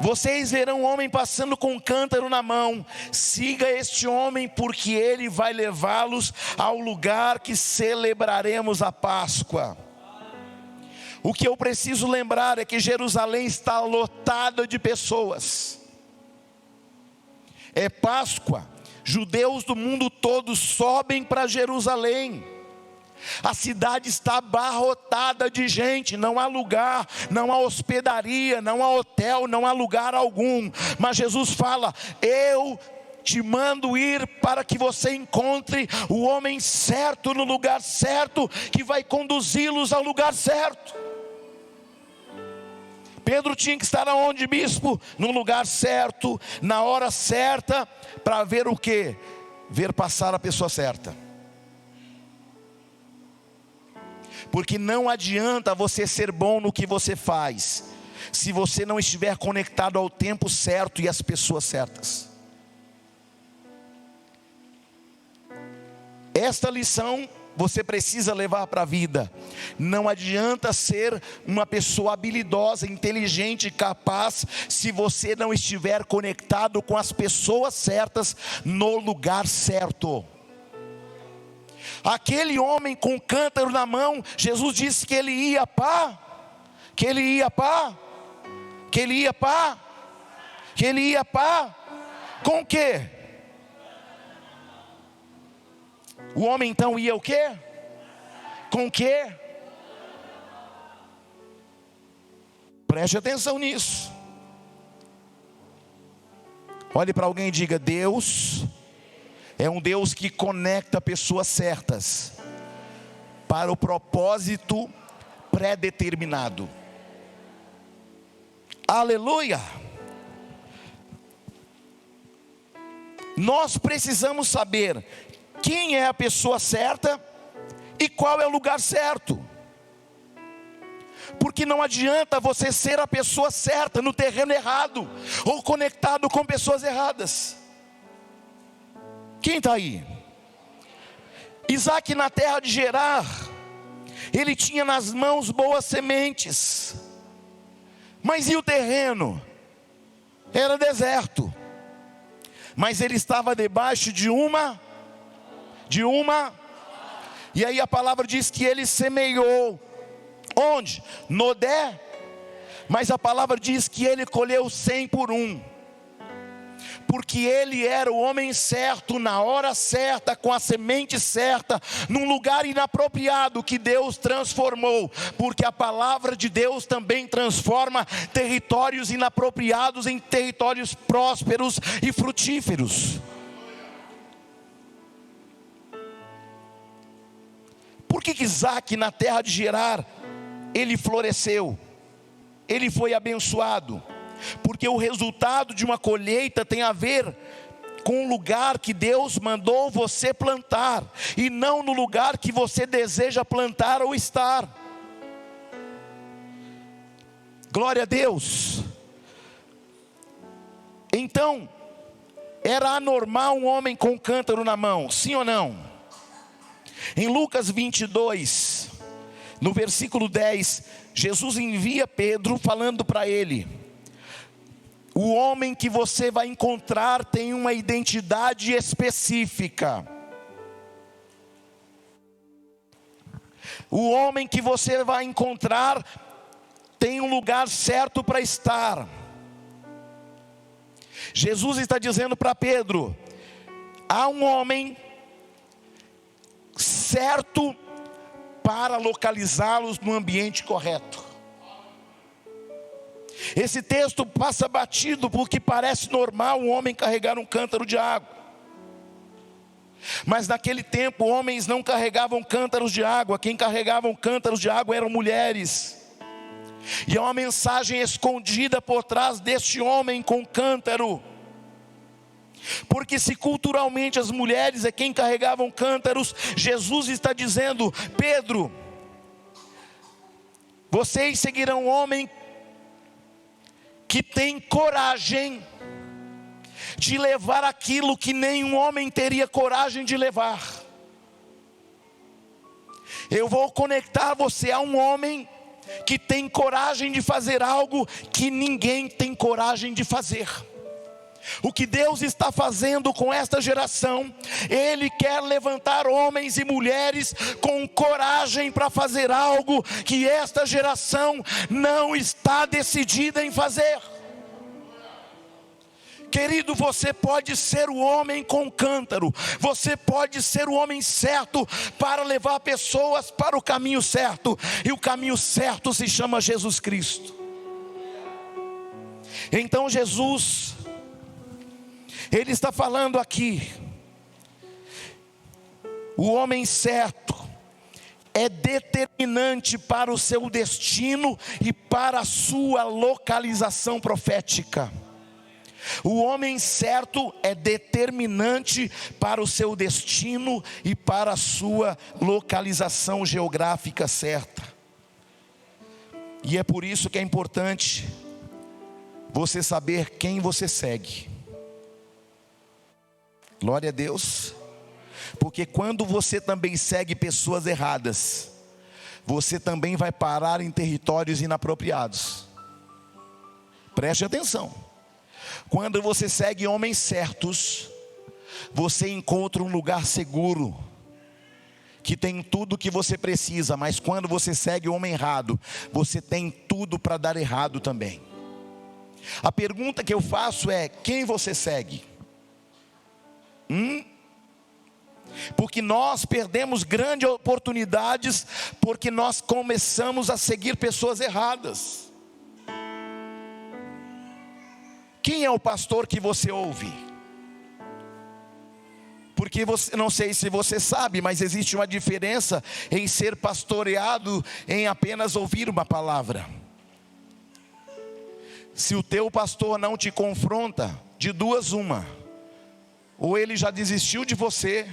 Vocês verão um homem passando com um cântaro na mão. Siga este homem, porque ele vai levá-los ao lugar que celebraremos a Páscoa. O que eu preciso lembrar é que Jerusalém está lotada de pessoas. É Páscoa, judeus do mundo todo sobem para Jerusalém. A cidade está abarrotada de gente, não há lugar, não há hospedaria, não há hotel, não há lugar algum. Mas Jesus fala: eu te mando ir para que você encontre o homem certo no lugar certo, que vai conduzi-los ao lugar certo. Pedro tinha que estar aonde, bispo? No lugar certo, na hora certa, para ver o quê? Ver passar a pessoa certa. Porque não adianta você ser bom no que você faz, se você não estiver conectado ao tempo certo e às pessoas certas. Esta lição você precisa levar para a vida. Não adianta ser uma pessoa habilidosa, inteligente, capaz, se você não estiver conectado com as pessoas certas, no lugar certo. Aquele homem com o cântaro na mão, Jesus disse que ele ia para com o quê? O homem então ia o quê? Com o quê? Preste atenção nisso. Olhe para alguém e diga: Deus é um Deus que conecta pessoas certas para o propósito pré-determinado. Aleluia! Nós precisamos saber quem é a pessoa certa e qual é o lugar certo. Porque não adianta você ser a pessoa certa no terreno errado, ou conectado com pessoas erradas. Quem está aí? Isaac, na terra de Gerar, ele tinha nas mãos boas sementes, mas e o terreno? Era deserto. Mas ele estava debaixo de uma, e aí a palavra diz que ele semeou. Onde? Nodé. Mas a palavra diz que ele colheu 100 por 1. Porque ele era o homem certo, na hora certa, com a semente certa, num lugar inapropriado que Deus transformou. Porque a palavra de Deus também transforma territórios inapropriados em territórios prósperos e frutíferos. Por que Isaac, na terra de Gerar, ele floresceu? Ele foi abençoado. Porque o resultado de uma colheita tem a ver com o lugar que Deus mandou você plantar, e não no lugar que você deseja plantar ou estar. Glória a Deus. Então, era anormal um homem com cântaro na mão, sim ou não? Em Lucas 22, no versículo 10, Jesus envia Pedro falando para ele: o homem que você vai encontrar tem uma identidade específica. O homem que você vai encontrar tem um lugar certo para estar. Jesus está dizendo para Pedro: há um homem certo para localizá-los no ambiente correto. Esse texto passa batido porque parece normal um homem carregar um cântaro de água. Mas naquele tempo homens não carregavam cântaros de água. Quem carregavam cântaros de água eram mulheres. E há uma mensagem escondida por trás deste homem com cântaro. Porque se culturalmente as mulheres é quem carregavam cântaros, Jesus está dizendo: Pedro, vocês seguirão um homem que tem coragem de levar aquilo que nenhum homem teria coragem de levar. Eu vou conectar você a um homem que tem coragem de fazer algo que ninguém tem coragem de fazer. O que Deus está fazendo com esta geração, Ele quer levantar homens e mulheres com coragem para fazer algo que esta geração não está decidida em fazer. Querido, você pode ser o homem com cântaro, você pode ser o homem certo para levar pessoas para o caminho certo, e o caminho certo se chama Jesus Cristo. Então Jesus, Ele está falando aqui: o homem certo é determinante para o seu destino e para a sua localização profética. O homem certo é determinante para o seu destino e para a sua localização geográfica certa. E é por isso que é importante você saber quem você segue. Glória a Deus. Porque quando você também segue pessoas erradas, você também vai parar em territórios inapropriados. Preste atenção. Quando você segue homens certos, você encontra um lugar seguro. que tem tudo que você precisa, mas quando você segue o homem errado, você tem tudo para dar errado também. A pergunta que eu faço é: quem você segue? Porque nós perdemos grandes oportunidades porque nós começamos a seguir pessoas erradas. Quem é o pastor que você ouve? Porque você, não sei se você sabe, mas existe uma diferença em ser pastoreado em apenas ouvir uma palavra. Se o teu pastor não te confronta, de duas uma: ou ele já desistiu de você,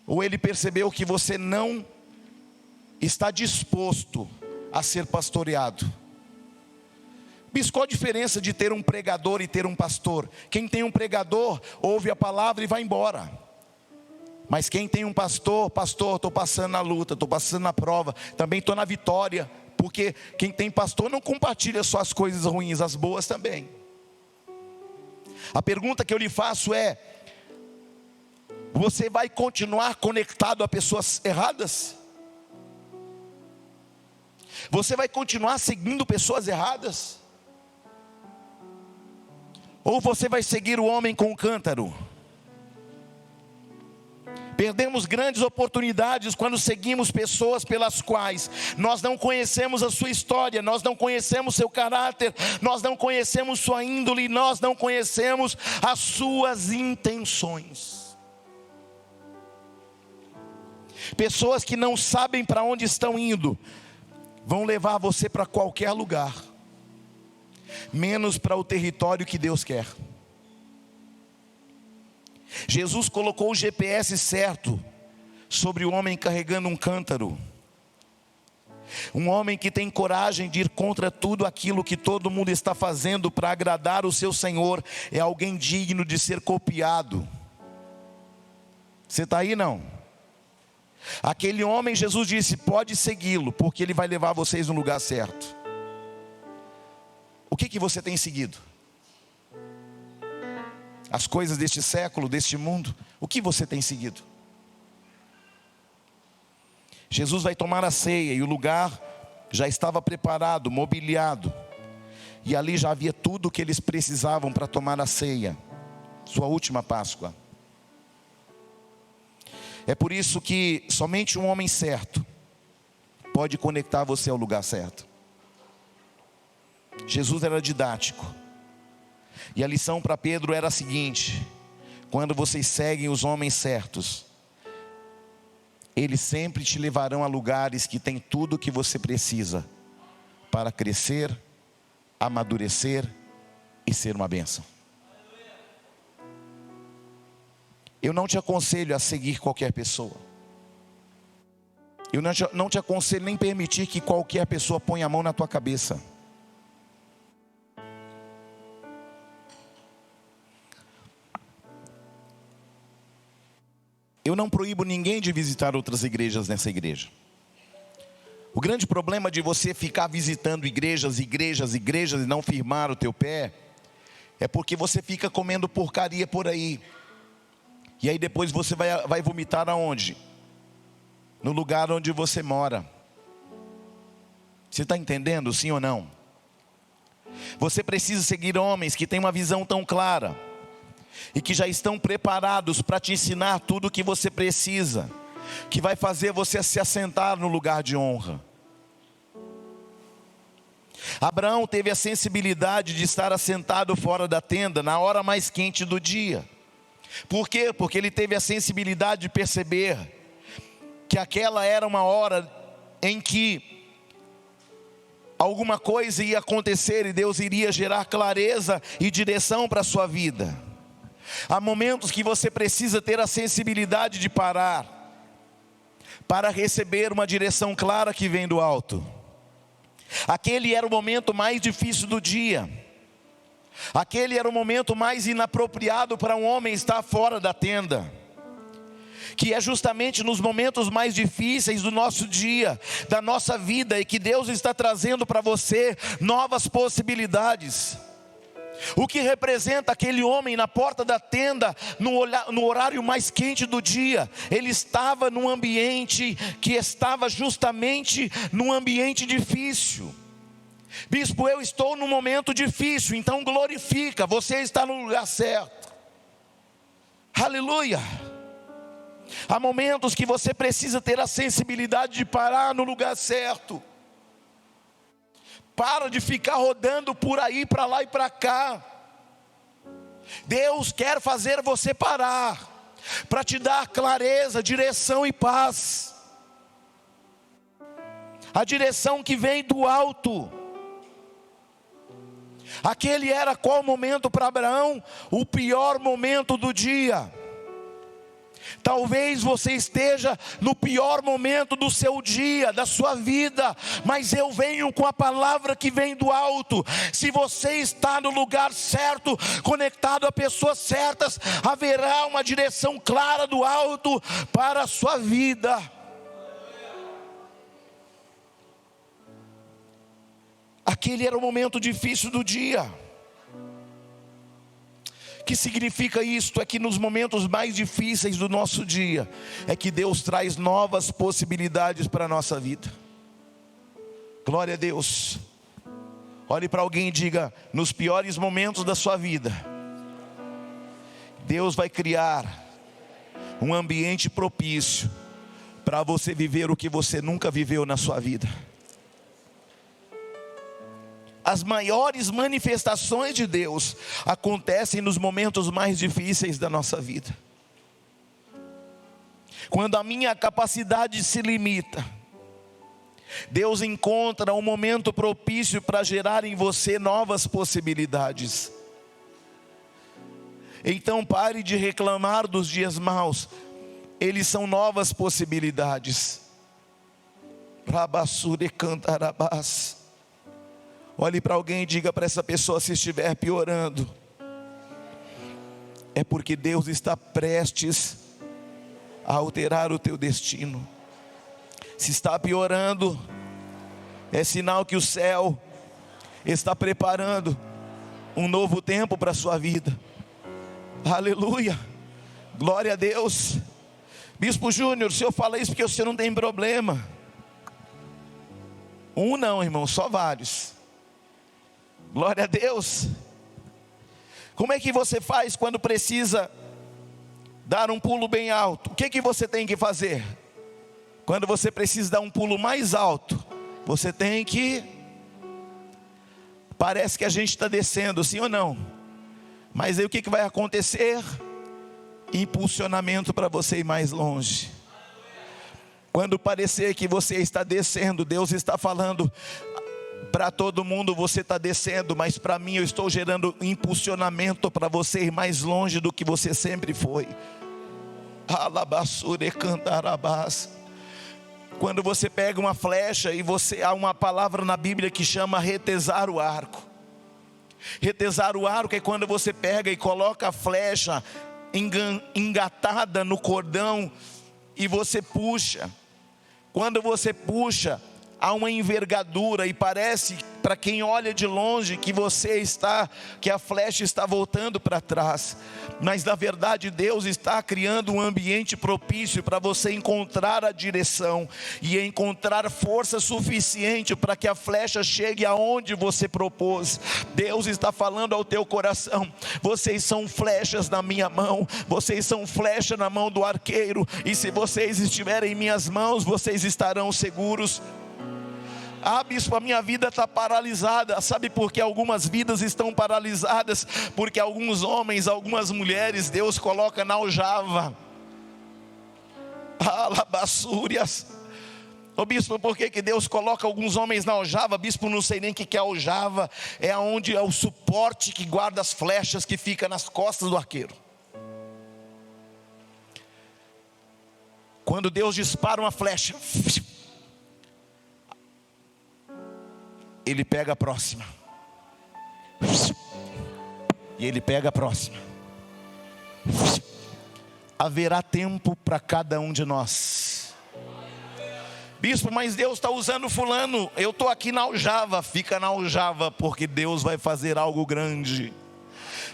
ou ele percebeu que você não está disposto a ser pastoreado. Mas qual a diferença de ter um pregador e ter um pastor? Quem tem um pregador, ouve a palavra e vai embora. Mas quem tem um pastor, estou passando na luta, estou passando na prova, também estou na vitória. Porque quem tem pastor não compartilha só as coisas ruins, as boas também. A pergunta que eu lhe faço é: você vai continuar conectado a pessoas erradas? Você vai continuar seguindo pessoas erradas? Ou você vai seguir o homem com o cântaro? Perdemos grandes oportunidades quando seguimos pessoas pelas quais nós não conhecemos a sua história, nós não conhecemos seu caráter, nós não conhecemos sua índole, nós não conhecemos as suas intenções. Pessoas que não sabem para onde estão indo, vão levar você para qualquer lugar, menos para o território que Deus quer. Jesus colocou o GPS certo sobre o homem carregando um cântaro. Um homem que tem coragem de ir contra tudo aquilo que todo mundo está fazendo para agradar o seu Senhor, é alguém digno de ser copiado. Você está aí não? Aquele homem, Jesus disse: pode segui-lo, porque ele vai levar vocês no lugar certo. O que você tem seguido? As coisas deste século, deste mundo? O que você tem seguido? Jesus vai tomar a ceia e o lugar já estava preparado, mobiliado. E ali já havia tudo o que eles precisavam para tomar a ceia, sua última Páscoa. É por isso que somente um homem certo pode conectar você ao lugar certo. Jesus era didático. E a lição para Pedro era a seguinte: quando vocês seguem os homens certos, eles sempre te levarão a lugares que tem tudo o que você precisa para crescer, amadurecer e ser uma bênção. Eu não te aconselho a seguir qualquer pessoa. Eu não te aconselho nem permitir que qualquer pessoa ponha a mão na tua cabeça. Eu não proíbo ninguém de visitar outras igrejas nessa igreja. O grande problema de você ficar visitando igrejas e não firmar o teu pé, é porque você fica comendo porcaria por aí. E aí depois você vai vomitar aonde? No lugar onde você mora. Você está entendendo, sim ou não? Você precisa seguir homens que têm uma visão tão clara e que já estão preparados para te ensinar tudo o que você precisa, que vai fazer você se assentar no lugar de honra. Abraão teve a sensibilidade de estar assentado fora da tenda na hora mais quente do dia. Por quê? Porque ele teve a sensibilidade de perceber que aquela era uma hora em que alguma coisa ia acontecer e Deus iria gerar clareza e direção para a sua vida. Há momentos que você precisa ter a sensibilidade de parar para receber uma direção clara que vem do alto. Aquele era o momento mais difícil do dia. Aquele era o momento mais inapropriado para um homem estar fora da tenda, que é justamente nos momentos mais difíceis do nosso dia, da nossa vida, e que Deus está trazendo para você novas possibilidades. O que representa aquele homem na porta da tenda, no horário mais quente do dia. Ele estava num ambiente que estava justamente num ambiente difícil. Bispo, eu estou num momento difícil, então glorifica, você está no lugar certo. Aleluia. Há momentos que você precisa ter a sensibilidade de parar no lugar certo. Para de ficar rodando por aí, para lá e para cá. Deus quer fazer você parar, para te dar clareza, direção e paz. A direção que vem do alto. Aquele era qual momento para Abraão? O pior momento do dia. Talvez você esteja no pior momento do seu dia, da sua vida, mas eu venho com a palavra que vem do alto. Se você está no lugar certo, conectado a pessoas certas, haverá uma direção clara do alto para a sua vida. Aquele era o momento difícil do dia. O que significa isto? É que nos momentos mais difíceis do nosso dia, é que Deus traz novas possibilidades para a nossa vida. Glória a Deus. Olhe para alguém e diga: nos piores momentos da sua vida, Deus vai criar um ambiente propício para você viver o que você nunca viveu na sua vida. As maiores manifestações de Deus acontecem nos momentos mais difíceis da nossa vida. Quando a minha capacidade se limita, Deus encontra um momento propício para gerar em você novas possibilidades. Então pare de reclamar dos dias maus, eles são novas possibilidades. Rabassure cantarabás. Olhe para alguém e diga para essa pessoa: se estiver piorando, é porque Deus está prestes a alterar o teu destino. Se está piorando, é sinal que o céu está preparando um novo tempo para a sua vida. Aleluia, glória a Deus. Bispo Júnior, o senhor fala isso porque o senhor não tem problema. Um não, irmão, só vários. Glória a Deus. Como é que você faz quando precisa dar um pulo bem alto? O que você tem que fazer? Quando você precisa dar um pulo mais alto, você tem que... Parece que a gente está descendo, sim ou não? Mas aí o que vai acontecer? Impulsionamento para você ir mais longe. Quando parecer que você está descendo, Deus está falando: para todo mundo você está descendo, mas para mim eu estou gerando impulsionamento para você ir mais longe do que você sempre foi. Alabassure cantarabás. Quando você pega uma flecha e há uma palavra na Bíblia que chama retesar o arco. Retesar o arco é quando você pega e coloca a flecha engatada no cordão e você puxa. Quando você puxa, há uma envergadura e parece para quem olha de longe que a flecha está voltando para trás. Mas na verdade Deus está criando um ambiente propício para você encontrar a direção e encontrar força suficiente para que a flecha chegue aonde você propôs. Deus está falando ao teu coração: vocês são flechas na minha mão, vocês são flecha na mão do arqueiro, e se vocês estiverem em minhas mãos, vocês estarão seguros. Ah, bispo, a minha vida está paralisada. Sabe por que algumas vidas estão paralisadas? Porque alguns homens, algumas mulheres, Deus coloca na aljava. Alabassúrias. Ô bispo, por que Deus coloca alguns homens na aljava? Bispo, não sei nem o que é aljava. É onde é o suporte que guarda as flechas que fica nas costas do arqueiro. Quando Deus dispara uma flecha, Ele pega a próxima. E Ele pega a próxima. Haverá tempo para cada um de nós. Bispo, mas Deus está usando fulano. Eu estou aqui na aljava. Fica na aljava, porque Deus vai fazer algo grande.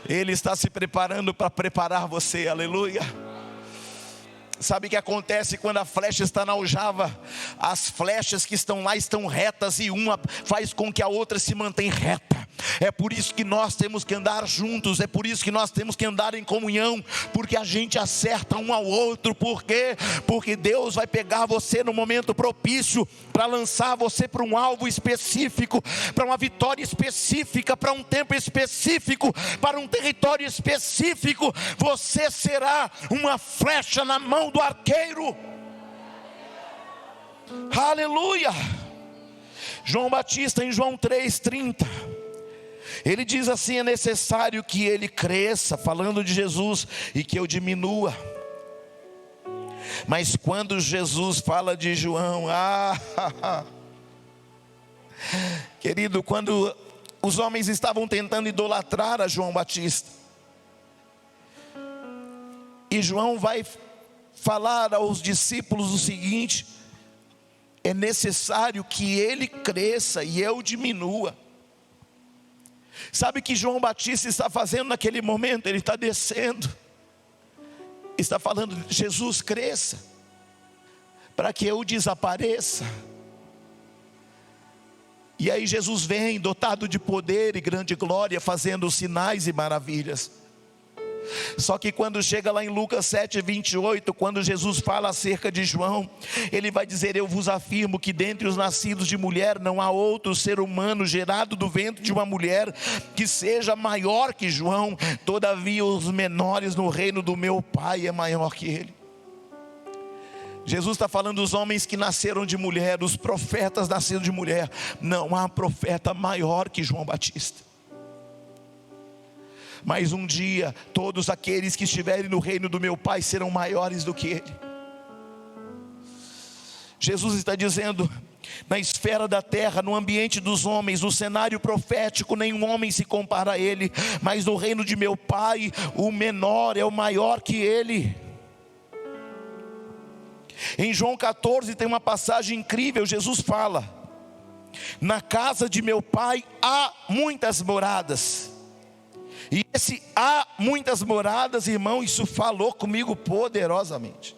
Ele está se preparando para preparar você, aleluia. Sabe o que acontece quando a flecha está na aljava? As flechas que estão lá estão retas e uma faz com que a outra se mantenha reta. É por isso que nós temos que andar juntos, é por isso que nós temos que andar em comunhão, porque a gente acerta um ao outro. Por quê? Porque Deus vai pegar você no momento propício para lançar você para um alvo específico, para uma vitória específica, para um tempo específico, para um território específico. Você será uma flecha na mão do arqueiro. Aleluia. João Batista, em João 3:30, ele diz assim: é necessário que ele cresça, falando de Jesus, e que eu diminua. Mas quando Jesus fala de João, querido, quando os homens estavam tentando idolatrar a João Batista, e João vai falar aos discípulos o seguinte: é necessário que ele cresça e eu diminua. Sabe o que João Batista está fazendo naquele momento? Ele está descendo, está falando: Jesus, cresça, para que eu desapareça. E aí Jesus vem dotado de poder e grande glória, fazendo sinais e maravilhas. Só que quando chega lá em Lucas 7:28, quando Jesus fala acerca de João, ele vai dizer: eu vos afirmo que dentre os nascidos de mulher não há outro ser humano gerado do ventre de uma mulher que seja maior que João. Todavia os menores no reino do meu Pai é maior que ele. Jesus está falando dos homens que nasceram de mulher, os profetas nasceram de mulher. Não há profeta maior que João Batista. Mas um dia, todos aqueles que estiverem no reino do meu Pai serão maiores do que ele. Jesus está dizendo: na esfera da terra, no ambiente dos homens, no cenário profético, nenhum homem se compara a ele. Mas no reino de meu Pai, o menor é o maior que ele. Em João 14 tem uma passagem incrível. Jesus fala: na casa de meu Pai há muitas moradas. E esse há muitas moradas, irmão, isso falou comigo poderosamente.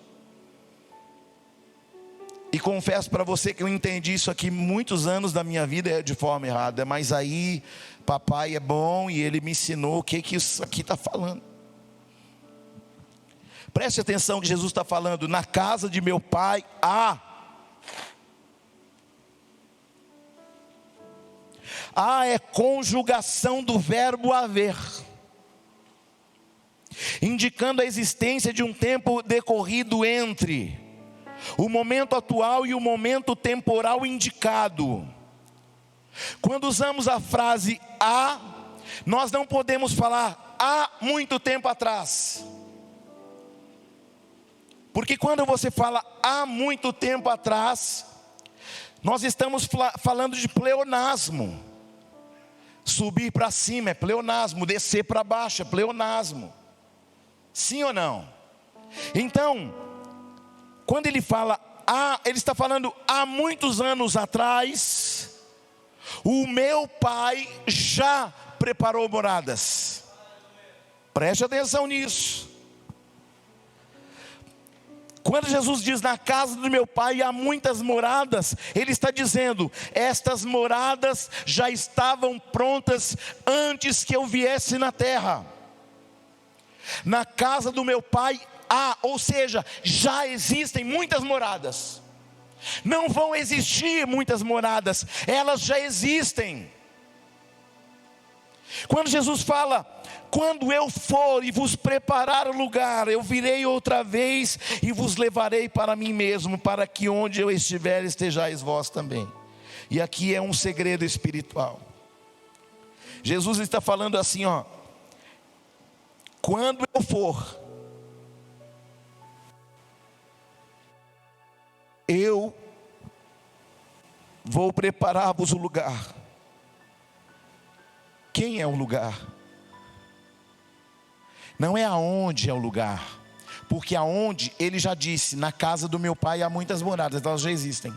E confesso para você que eu entendi isso aqui muitos anos da minha vida de forma errada. Mas aí, papai é bom e ele me ensinou o que isso aqui está falando. Preste atenção que Jesus está falando: na casa de meu Pai há. É conjugação do verbo haver, indicando a existência de um tempo decorrido entre o momento atual e o momento temporal indicado. Quando usamos a frase há, nós não podemos falar há muito tempo atrás, porque quando você fala há muito tempo atrás, nós estamos falando de pleonasmo. Subir para cima é pleonasmo, descer para baixo é pleonasmo. Sim ou não? Então, quando ele fala ele está falando há muitos anos atrás, o meu Pai já preparou moradas. Preste atenção nisso. Quando Jesus diz na casa do meu Pai há muitas moradas, ele está dizendo: estas moradas já estavam prontas antes que eu viesse na terra. Na casa do meu Pai há, ou seja, já existem muitas moradas. Não vão existir muitas moradas, elas já existem. Quando Jesus fala: quando eu for e vos preparar o lugar, eu virei outra vez e vos levarei para mim mesmo, para que onde eu estiver estejais vós também. E aqui é um segredo espiritual. Jesus está falando assim, quando eu for, eu vou preparar-vos o lugar. Quem é o lugar? Não é aonde é o lugar, porque aonde, ele já disse: na casa do meu Pai há muitas moradas, elas já existem.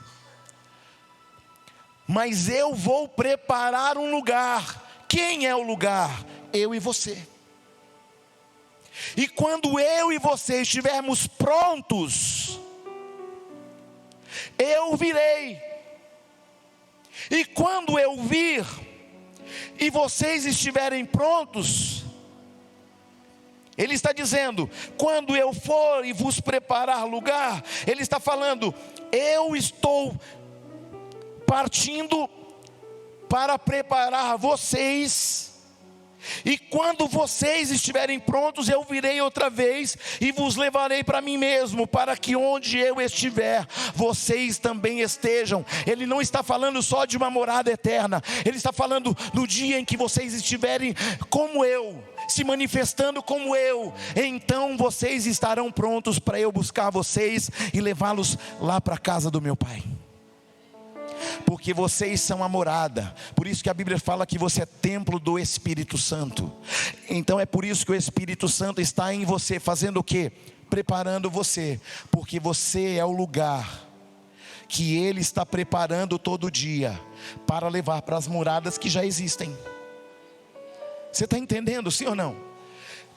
Mas eu vou preparar um lugar. Quem é o lugar? Eu e você. E quando eu e você estivermos prontos, eu virei. E quando eu vir e vocês estiverem prontos, ele está dizendo, quando eu for e vos preparar lugar, ele está falando, eu estou partindo para preparar vocês. E quando vocês estiverem prontos, eu virei outra vez e vos levarei para mim mesmo, para que onde eu estiver, vocês também estejam. Ele não está falando só de uma morada eterna, ele está falando do dia em que vocês estiverem como eu, se manifestando como eu, então vocês estarão prontos para eu buscar vocês e levá-los lá para a casa do meu Pai. Porque vocês são a morada. Por isso que a Bíblia fala que você é templo do Espírito Santo. Então é por isso que o Espírito Santo está em você, fazendo o quê? Preparando você. Porque você é o lugar que Ele está preparando todo dia para levar para as moradas que já existem. Você está entendendo, sim ou não?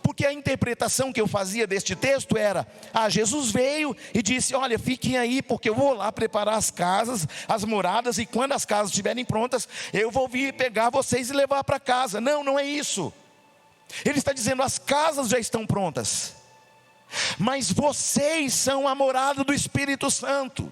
Porque a interpretação que eu fazia deste texto era, Jesus veio e disse, olha, fiquem aí, porque eu vou lá preparar as casas, as moradas, e quando as casas estiverem prontas, eu vou vir pegar vocês e levar para casa. Não, não é isso. Ele está dizendo, as casas já estão prontas, mas vocês são a morada do Espírito Santo.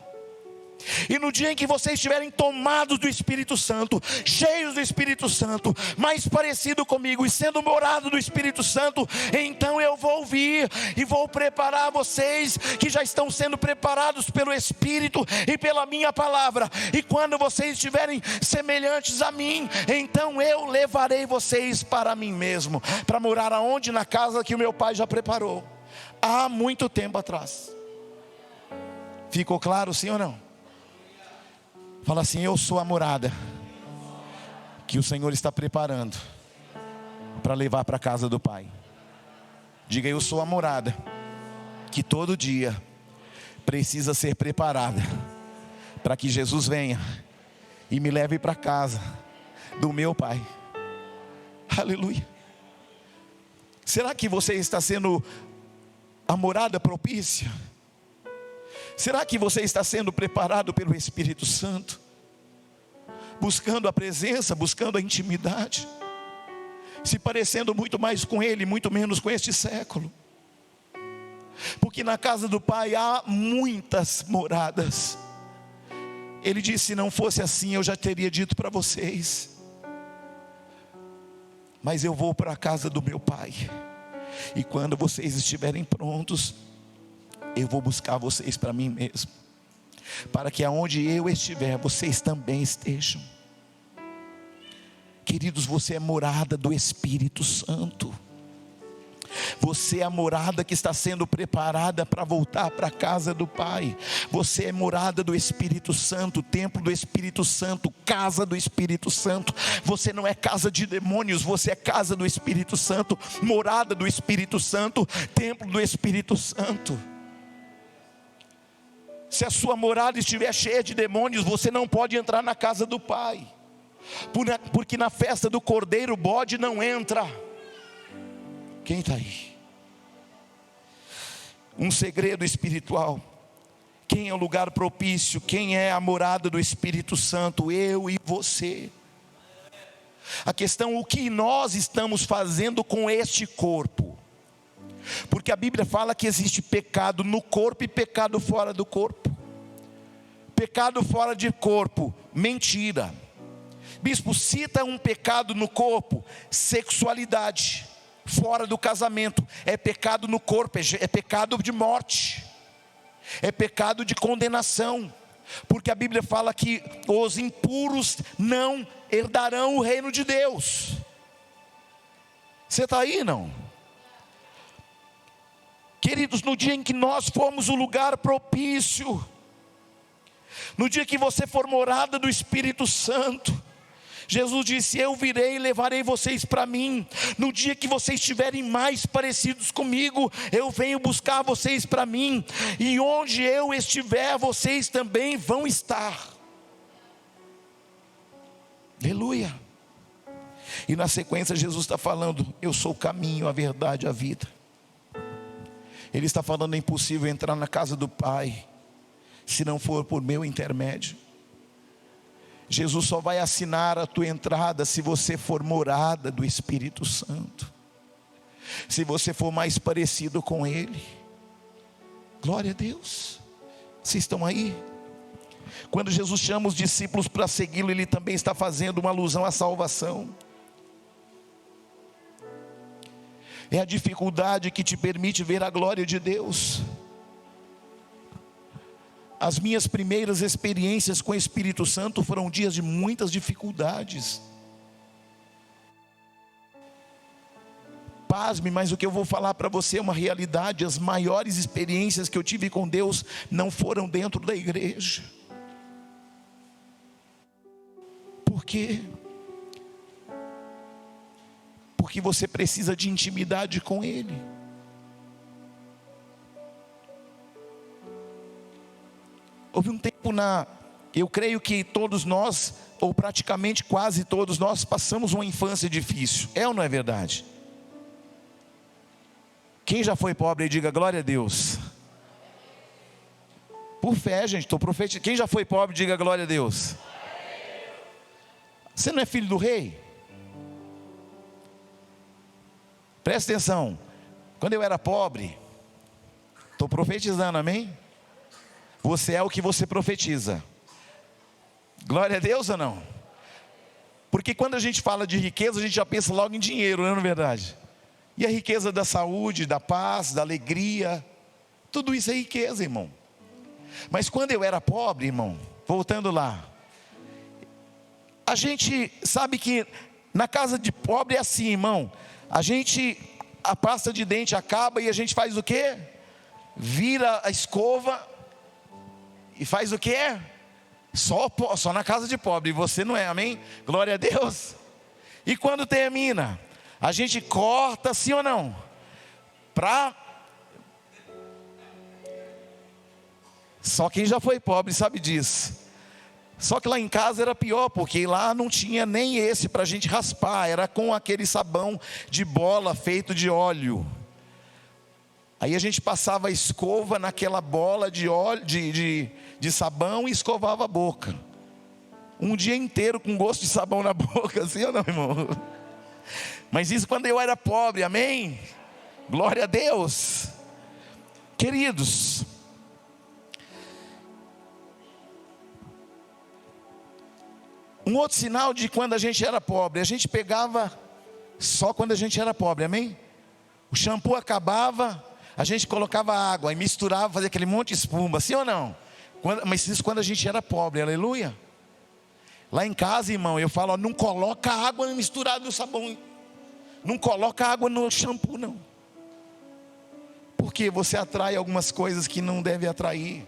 E no dia em que vocês estiverem tomados do Espírito Santo, cheios do Espírito Santo, mais parecido comigo e sendo morado do Espírito Santo, então eu vou vir e vou preparar vocês que já estão sendo preparados pelo Espírito e pela minha palavra. E quando vocês estiverem semelhantes a mim, então eu levarei vocês para mim mesmo, para morar aonde? Na casa que o meu Pai já preparou há muito tempo atrás. Ficou claro, sim ou não? Fala assim, eu sou a morada que o Senhor está preparando para levar para a casa do Pai. Diga, eu sou a morada que todo dia precisa ser preparada para que Jesus venha e me leve para a casa do meu Pai. Aleluia. Será que você está sendo a morada propícia? Será que você está sendo preparado pelo Espírito Santo? Buscando a presença, buscando a intimidade, se parecendo muito mais com Ele, muito menos com este século. Porque na casa do Pai há muitas moradas. Ele disse, se não fosse assim eu já teria dito para vocês. Mas eu vou para a casa do meu Pai. E quando vocês estiverem prontos, eu vou buscar vocês para mim mesmo, para que aonde eu estiver, vocês também estejam. Queridos, você é morada do Espírito Santo. Você é a morada que está sendo preparada para voltar para a casa do Pai. Você é morada do Espírito Santo, templo do Espírito Santo, casa do Espírito Santo. Você não é casa de demônios, você é casa do Espírito Santo, morada do Espírito Santo, templo do Espírito Santo. Se a sua morada estiver cheia de demônios, você não pode entrar na casa do Pai, porque na festa do Cordeiro o bode não entra. Quem está aí? Um segredo espiritual. Quem é o lugar propício? Quem é a morada do Espírito Santo? Eu e você. A questão, o que nós estamos fazendo com este corpo? Porque a Bíblia fala que existe pecado no corpo e pecado fora do corpo. Pecado fora de corpo, mentira. Bispo, cita um pecado no corpo: sexualidade, fora do casamento. É pecado no corpo, é pecado de morte, é pecado de condenação. Porque a Bíblia fala que os impuros não herdarão o reino de Deus. Você está aí, não? Queridos, no dia em que nós formos o lugar propício, no dia que você for morada do Espírito Santo, Jesus disse, eu virei e levarei vocês para mim. No dia que vocês estiverem mais parecidos comigo, eu venho buscar vocês para mim. E onde eu estiver, vocês também vão estar. Aleluia. E na sequência Jesus está falando, eu sou o caminho, a verdade e a vida. Ele está falando: é impossível entrar na casa do Pai se não for por meu intermédio. Jesus só vai assinar a tua entrada se você for morada do Espírito Santo, se você for mais parecido com Ele. Glória a Deus. Vocês estão aí? Quando Jesus chama os discípulos para segui-lo, Ele também está fazendo uma alusão à salvação. É a dificuldade que te permite ver a glória de Deus. As minhas primeiras experiências com o Espírito Santo foram dias de muitas dificuldades. Pasme, mas o que eu vou falar para você é uma realidade. As maiores experiências que eu tive com Deus não foram dentro da igreja. Por quê? Porque você precisa de intimidade com Ele. Houve um tempo eu creio que todos nós, ou praticamente quase todos nós, passamos uma infância difícil. É ou não é verdade? Quem já foi pobre aí, diga glória a Deus. Por fé, gente, estou profetizando. Quem já foi pobre, diga glória a Deus. Você não é filho do rei? Presta atenção. Quando eu era pobre, estou profetizando, amém? Você é o que você profetiza. Glória a Deus ou não? Porque quando a gente fala de riqueza, a gente já pensa logo em dinheiro, não é verdade? E a riqueza da saúde, da paz, da alegria, tudo isso é riqueza, irmão. Mas quando eu era pobre, irmão, voltando lá, a gente sabe que na casa de pobre é assim, irmão. A pasta de dente acaba e a gente faz o quê? Vira a escova e faz o quê? Só na casa de pobre. E você não é, amém? Glória a Deus. E quando termina, a gente corta, sim ou não? Só quem já foi pobre sabe disso. Só que lá em casa era pior, porque lá não tinha nem esse para a gente raspar. Era com aquele sabão de bola feito de óleo. Aí a gente passava a escova naquela bola de óleo, de sabão, e escovava a boca. Um dia inteiro com gosto de sabão na boca, assim ou não, irmão? Mas isso quando eu era pobre, amém? Glória a Deus. Queridos, um outro sinal de quando a gente era pobre, a gente pegava só quando a gente era pobre, amém? O shampoo acabava, a gente colocava água e misturava, fazia aquele monte de espuma, sim ou não? Mas isso quando a gente era pobre, aleluia. Lá em casa, irmão, eu falo, não coloca água misturada no sabão, não coloca água no shampoo, não. Porque você atrai algumas coisas que não deve atrair.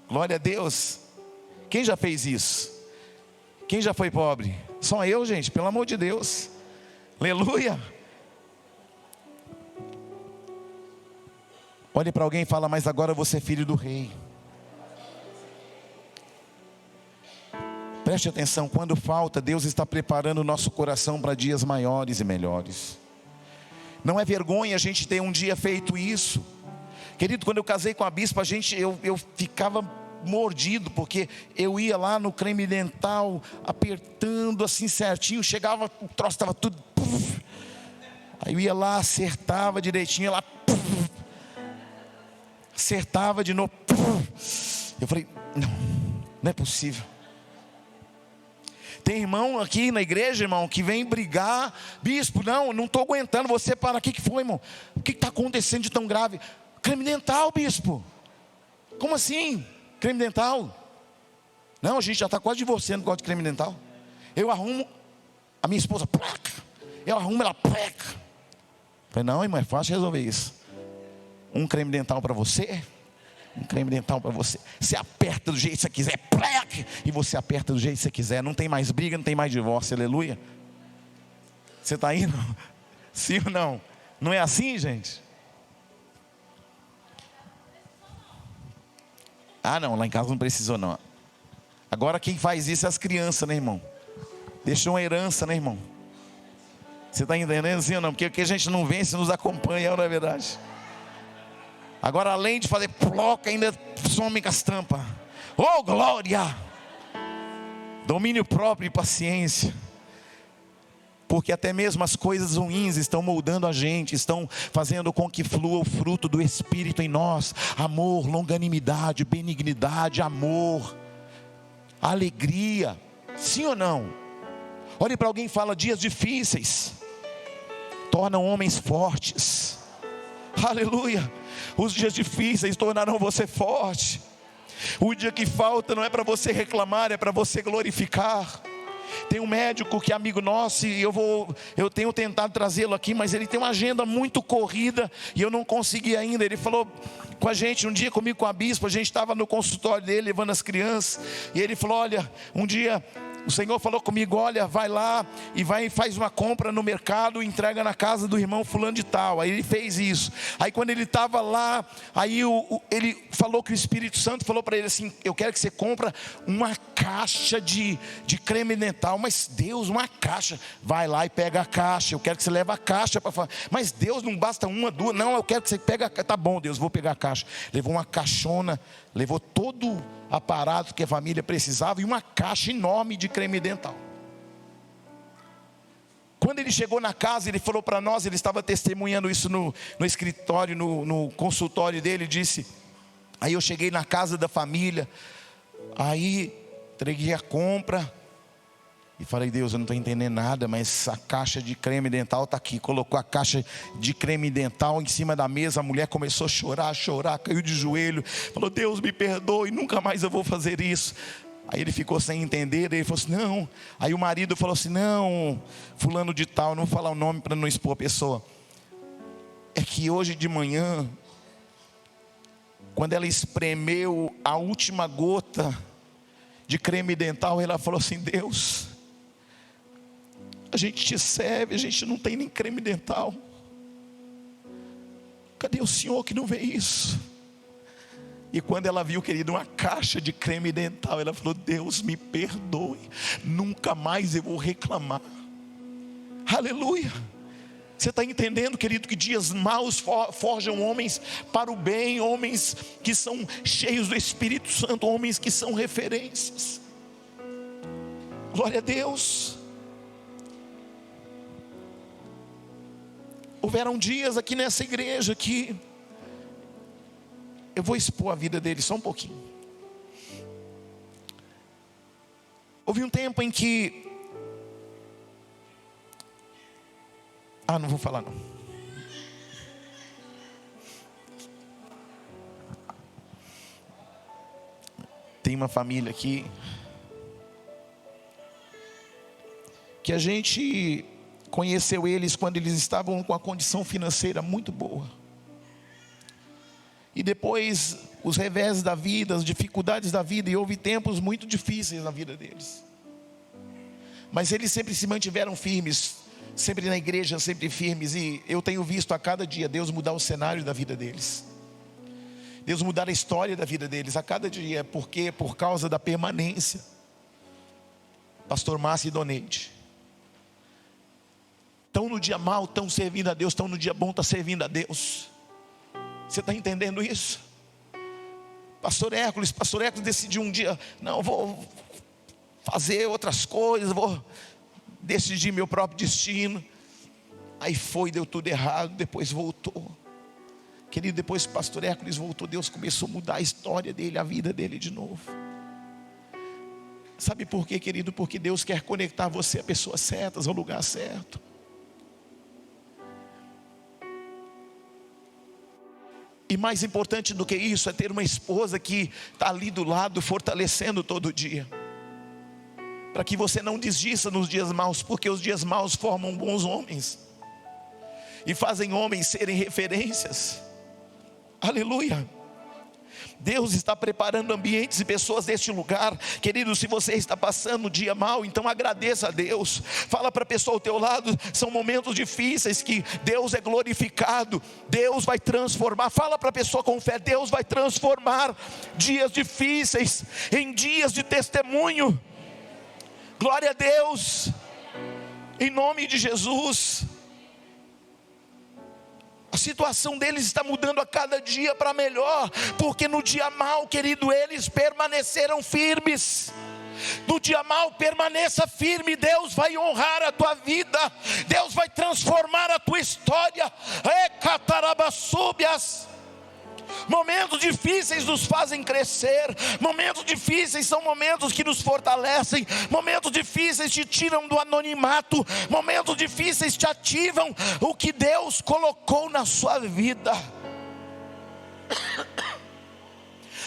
Glória a Deus. Quem já fez isso? Quem já foi pobre? Só eu, gente, pelo amor de Deus. Aleluia. Olhe para alguém e fala, mas agora você é filho do rei. Preste atenção, quando falta, Deus está preparando o nosso coração para dias maiores e melhores. Não é vergonha a gente ter um dia feito isso. Querido, quando eu casei com a bispa, eu ficava mordido, porque eu ia lá no creme dental, apertando assim certinho, chegava, o troço estava tudo, aí eu ia lá, acertava direitinho, lá, acertava de novo, eu falei, não é possível. Tem irmão aqui na igreja, irmão, que vem brigar, bispo, não estou aguentando, você para, o que foi, irmão? O que está acontecendo de tão grave? Creme dental, bispo. Como assim? Creme dental? Não, a gente já está quase divorciando por causa de creme dental. Eu arrumo, a minha esposa, placa. Eu arrumo, ela placa. Falei, não, irmão, é fácil resolver isso. Um creme dental para você, um creme dental para você. Você aperta do jeito que você quiser, placa. E você aperta do jeito que você quiser. Não tem mais briga, não tem mais divórcio, aleluia. Você está indo? Sim ou não? Não é assim, gente? Ah não, lá em casa não precisou não. Agora quem faz isso é as crianças, né, irmão? Deixou uma herança, né, irmão? Você está entendendo assim ou não? Porque o que a gente não vence nos acompanha, não é verdade? Agora, além de fazer ploca, ainda some com as tampas. Oh, glória! Domínio próprio e paciência. Porque até mesmo as coisas ruins estão moldando a gente, estão fazendo com que flua o fruto do Espírito em nós. Amor, longanimidade, benignidade, amor, alegria. Sim ou não? Olhe para alguém e fala: dias difíceis tornam homens fortes. Aleluia. Os dias difíceis tornarão você forte. O dia que falta não é para você reclamar, é para você glorificar. Tem um médico que é amigo nosso, e eu tenho tentado trazê-lo aqui, mas ele tem uma agenda muito corrida e eu não consegui ainda. Ele falou com a gente um dia, comigo, com a bispa, a gente estava no consultório dele levando as crianças, e ele falou: olha, um dia o Senhor falou comigo: olha, vai lá e faz uma compra no mercado, entrega na casa do irmão fulano de tal. Aí ele fez isso. Aí quando ele estava lá, aí ele falou que o Espírito Santo falou para ele assim: eu quero que você compra uma caixa de creme dental. Mas Deus, uma caixa. Vai lá e pega a caixa. Eu quero que você leve a caixa para falar. Mas Deus, não basta uma, duas. Não, eu quero que você pegue a caixa. Tá bom, Deus, vou pegar a caixa. Levou uma caixona, levou todo aparato que a família precisava e uma caixa enorme de creme dental. Quando ele chegou na casa, ele falou para nós, ele estava testemunhando isso no escritório, no consultório dele, disse: aí eu cheguei na casa da família, aí entreguei a compra e falei: Deus, eu não estou entendendo nada, mas a caixa de creme dental está aqui. Colocou a caixa de creme dental em cima da mesa. A mulher começou a chorar, caiu de joelho, falou: Deus, me perdoe, nunca mais eu vou fazer isso. Aí ele ficou sem entender, ele falou assim: não. Aí o marido falou assim: não, fulano de tal, não vou falar o nome para não expor a pessoa. É que hoje de manhã, quando ela espremeu a última gota de creme dental, ela falou assim: Deus, a gente te serve, a gente não tem nem creme dental. Cadê o Senhor que não vê isso? E quando ela viu, querido, uma caixa de creme dental, ela falou: Deus, me perdoe, nunca mais eu vou reclamar. Aleluia. Você está entendendo, querido, que dias maus forjam homens para o bem, homens que são cheios do Espírito Santo, homens que são referências. Glória a Deus. Houveram dias aqui nessa igreja que eu vou expor a vida deles só um pouquinho. Houve um tempo em que não vou falar não. Tem uma família aqui que a gente conheceu eles quando eles estavam com a condição financeira muito boa. E depois os revés da vida, as dificuldades da vida, e houve tempos muito difíceis na vida deles. Mas eles sempre se mantiveram firmes, sempre na igreja, sempre firmes. E eu tenho visto a cada dia Deus mudar o cenário da vida deles, Deus mudar a história da vida deles a cada dia. Porque por causa da permanência. Pastor Márcio e Doneide estão no dia mal, estão servindo a Deus, estão no dia bom, estão servindo a Deus. Você está entendendo isso? Pastor Hércules decidiu um dia: não, vou fazer outras coisas, vou decidir meu próprio destino. Aí deu tudo errado, depois voltou. Querido, depois que o pastor Hércules voltou, Deus começou a mudar a história dele, a vida dele de novo. Sabe por quê, querido? Porque Deus quer conectar você a pessoas certas, ao lugar certo. E mais importante do que isso é ter uma esposa que está ali do lado, fortalecendo todo dia, para que você não desista nos dias maus, porque os dias maus formam bons homens e fazem homens serem referências. Aleluia. Deus está preparando ambientes e pessoas deste lugar. Querido, se você está passando um dia mal, então agradeça a Deus. Fala para a pessoa ao teu lado: são momentos difíceis que Deus é glorificado, Deus vai transformar. Fala para a pessoa com fé: Deus vai transformar dias difíceis em dias de testemunho. Glória a Deus, em nome de Jesus. A situação deles está mudando a cada dia para melhor, porque no dia mau, querido, eles permaneceram firmes. No dia mau, permaneça firme. Deus vai honrar a tua vida, Deus vai transformar a tua história. Momentos difíceis nos fazem crescer. Momentos difíceis são momentos que nos fortalecem. Momentos difíceis te tiram do anonimato. Momentos difíceis te ativam o que Deus colocou na sua vida.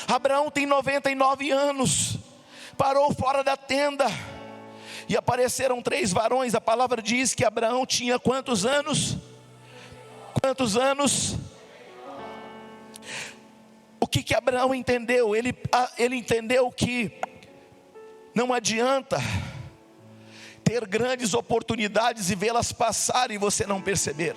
Abraão tem 99 anos. Parou fora da tenda e apareceram 3 varões. A palavra diz que Abraão tinha quantos anos? Quantos anos? O que Abraão entendeu? Ele entendeu que não adianta ter grandes oportunidades e vê-las passar e você não perceber.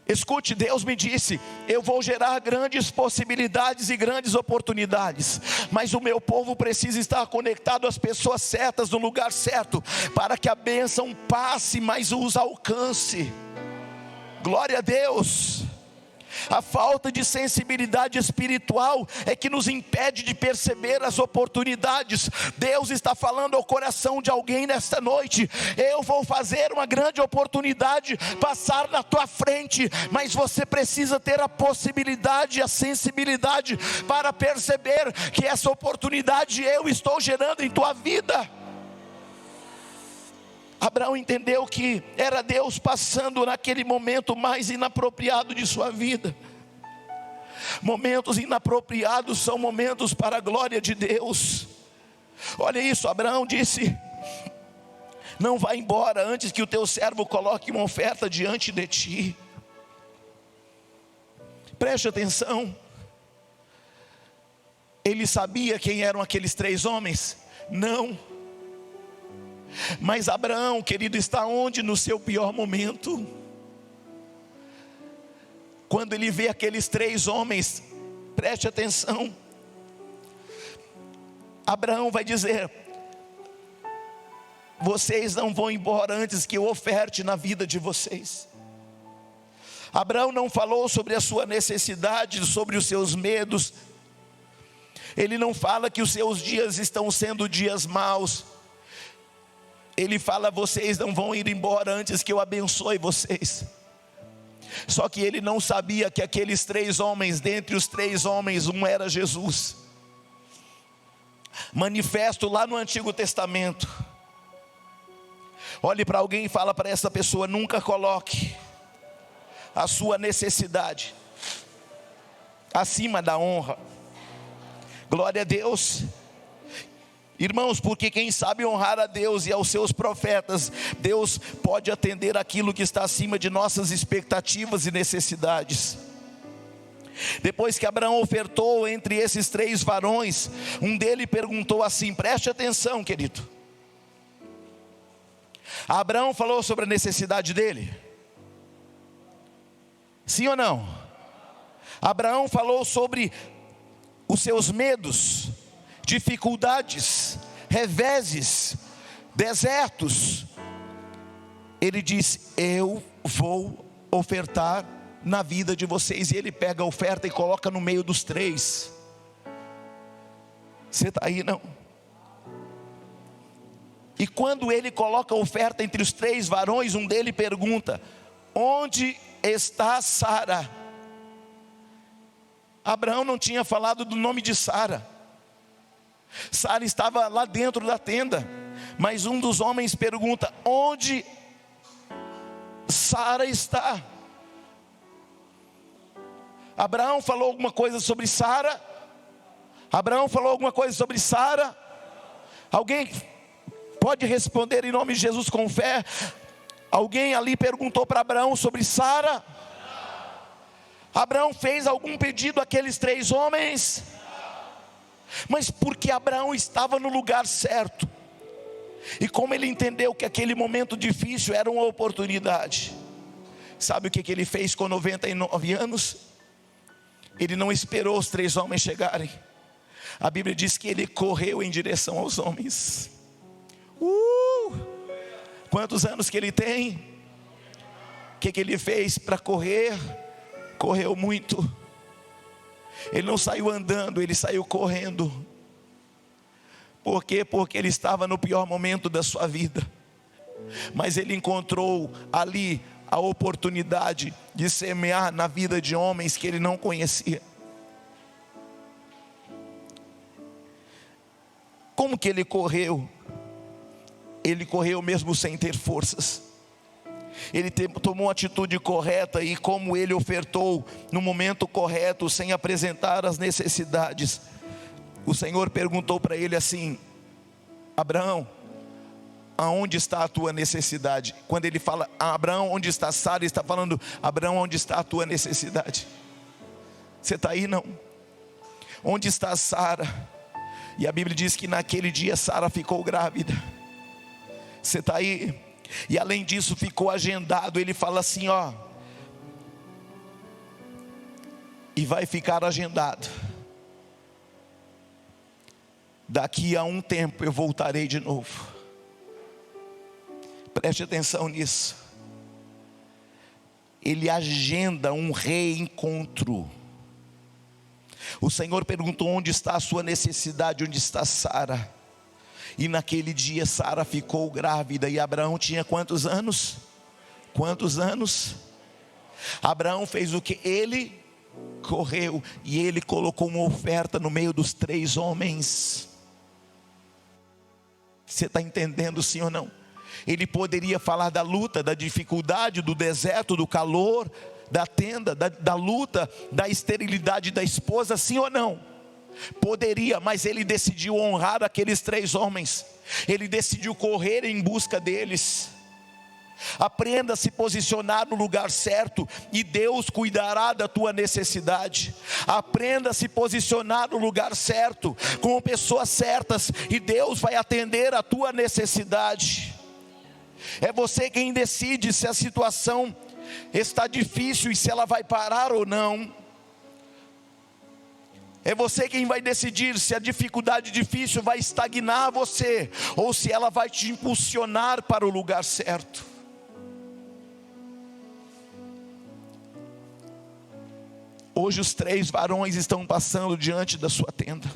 Escute, Deus me disse: eu vou gerar grandes possibilidades e grandes oportunidades, mas o meu povo precisa estar conectado às pessoas certas, no lugar certo, para que a bênção passe, mas os alcance. Glória a Deus. A falta de sensibilidade espiritual é que nos impede de perceber as oportunidades. Deus está falando ao coração de alguém nesta noite: eu vou fazer uma grande oportunidade passar na tua frente, mas você precisa ter a possibilidade, a sensibilidade para perceber que essa oportunidade eu estou gerando em tua vida. Abraão entendeu que era Deus passando naquele momento mais inapropriado de sua vida. Momentos inapropriados são momentos para a glória de Deus. Olha isso, Abraão disse: não vá embora antes que o teu servo coloque uma oferta diante de ti. Preste atenção. Ele sabia quem eram aqueles 3 homens? Não. Mas Abraão, querido, está onde? No seu pior momento. Quando ele vê aqueles 3 homens, preste atenção. Abraão vai dizer: vocês não vão embora antes que eu oferte na vida de vocês. Abraão não falou sobre a sua necessidade, sobre os seus medos. Ele não fala que os seus dias estão sendo dias maus. Ele fala: vocês não vão ir embora antes que eu abençoe vocês. Só que ele não sabia que aqueles 3 homens, dentre os 3 homens, um era Jesus, manifesto lá no Antigo Testamento. Olhe para alguém e fala para essa pessoa: nunca coloque a sua necessidade acima da honra. Glória a Deus. Irmãos, porque quem sabe honrar a Deus e aos seus profetas, Deus pode atender aquilo que está acima de nossas expectativas e necessidades. Depois que Abraão ofertou entre esses 3 varões, um deles perguntou assim, preste atenção, querido. Abraão falou sobre a necessidade dele? Sim ou não? Abraão falou sobre os seus medos, dificuldades, reveses, desertos. Ele diz: eu vou ofertar na vida de vocês. E ele pega a oferta e coloca no meio dos 3. Você está aí, não? E quando ele coloca a oferta entre os 3 varões, um deles pergunta: onde está Sara? Abraão não tinha falado do nome de Sara. Sara estava lá dentro da tenda, mas um dos homens pergunta: onde Sara está? Abraão falou alguma coisa sobre Sara? Abraão falou alguma coisa sobre Sara? Alguém pode responder em nome de Jesus com fé? Alguém ali perguntou para Abraão sobre Sara? Abraão fez algum pedido àqueles 3 homens? Mas porque Abraão estava no lugar certo, e como ele entendeu que aquele momento difícil era uma oportunidade, sabe o que ele fez com 99 anos? Ele não esperou os 3 homens chegarem. A Bíblia diz que ele correu em direção aos homens. Quantos anos que ele tem? que ele fez para correr? Correu muito. Ele não saiu andando, ele saiu correndo. Por quê? Porque ele estava no pior momento da sua vida. Mas ele encontrou ali a oportunidade de semear na vida de homens que ele não conhecia. Como que ele correu? Ele correu mesmo sem ter forças. Ele tomou uma atitude correta, e como ele ofertou no momento correto, sem apresentar as necessidades, o Senhor perguntou para ele assim: Abraão, aonde está a tua necessidade? Quando ele fala Abraão, onde está Sara, ele está falando: Abraão, onde está a tua necessidade? Você está aí? Não? Onde está Sara? E a Bíblia diz que naquele dia Sara ficou grávida. Você está aí? E além disso ficou agendado. Ele fala assim, ó, e vai ficar agendado: daqui a um tempo eu voltarei de novo. Preste atenção nisso. Ele agenda um reencontro. O Senhor perguntou: onde está a sua necessidade? Onde está Sara? E naquele dia Sara ficou grávida. E Abraão tinha quantos anos? Quantos anos? Abraão fez o que? Ele correu, e ele colocou uma oferta no meio dos 3 homens. Você está entendendo, sim ou não? Ele poderia falar da luta, da dificuldade, do deserto, do calor, da tenda, da luta, da esterilidade da esposa, sim ou não? Poderia, mas ele decidiu honrar aqueles 3 homens. Ele decidiu correr em busca deles. Aprenda a se posicionar no lugar certo, e Deus cuidará da tua necessidade. Aprenda a se posicionar no lugar certo, com pessoas certas, e Deus vai atender a tua necessidade. É você quem decide se a situação está difícil e se ela vai parar ou não. É você quem vai decidir se a dificuldade difícil vai estagnar você, ou se ela vai te impulsionar para o lugar certo. Hoje os 3 varões estão passando diante da sua tenda.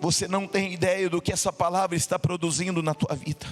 Você não tem ideia do que essa palavra está produzindo na tua vida.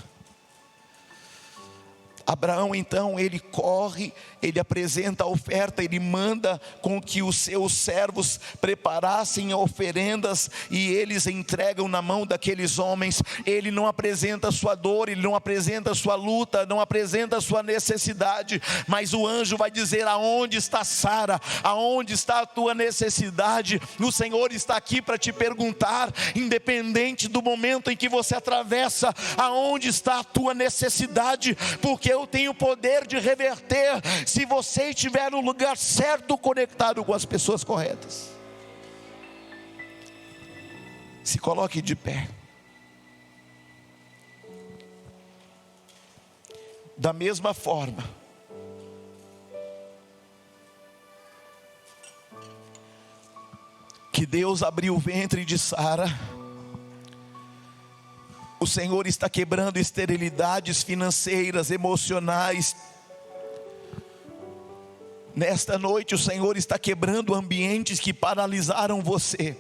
Abraão então, ele corre, ele apresenta a oferta, ele manda com que os seus servos preparassem oferendas, e eles entregam na mão daqueles homens. Ele não apresenta a sua dor, ele não apresenta a sua luta, não apresenta a sua necessidade, mas o anjo vai dizer: aonde está Sara? Aonde está a tua necessidade? O Senhor está aqui para te perguntar, independente do momento em que você atravessa, aonde está a tua necessidade? Porque eu tenho o poder de reverter, se você estiver no lugar certo, conectado com as pessoas corretas. Se coloque de pé. Da mesma forma que Deus abriu o ventre de Sara, o Senhor está quebrando esterilidades financeiras, emocionais. Nesta noite o Senhor está quebrando ambientes que paralisaram você.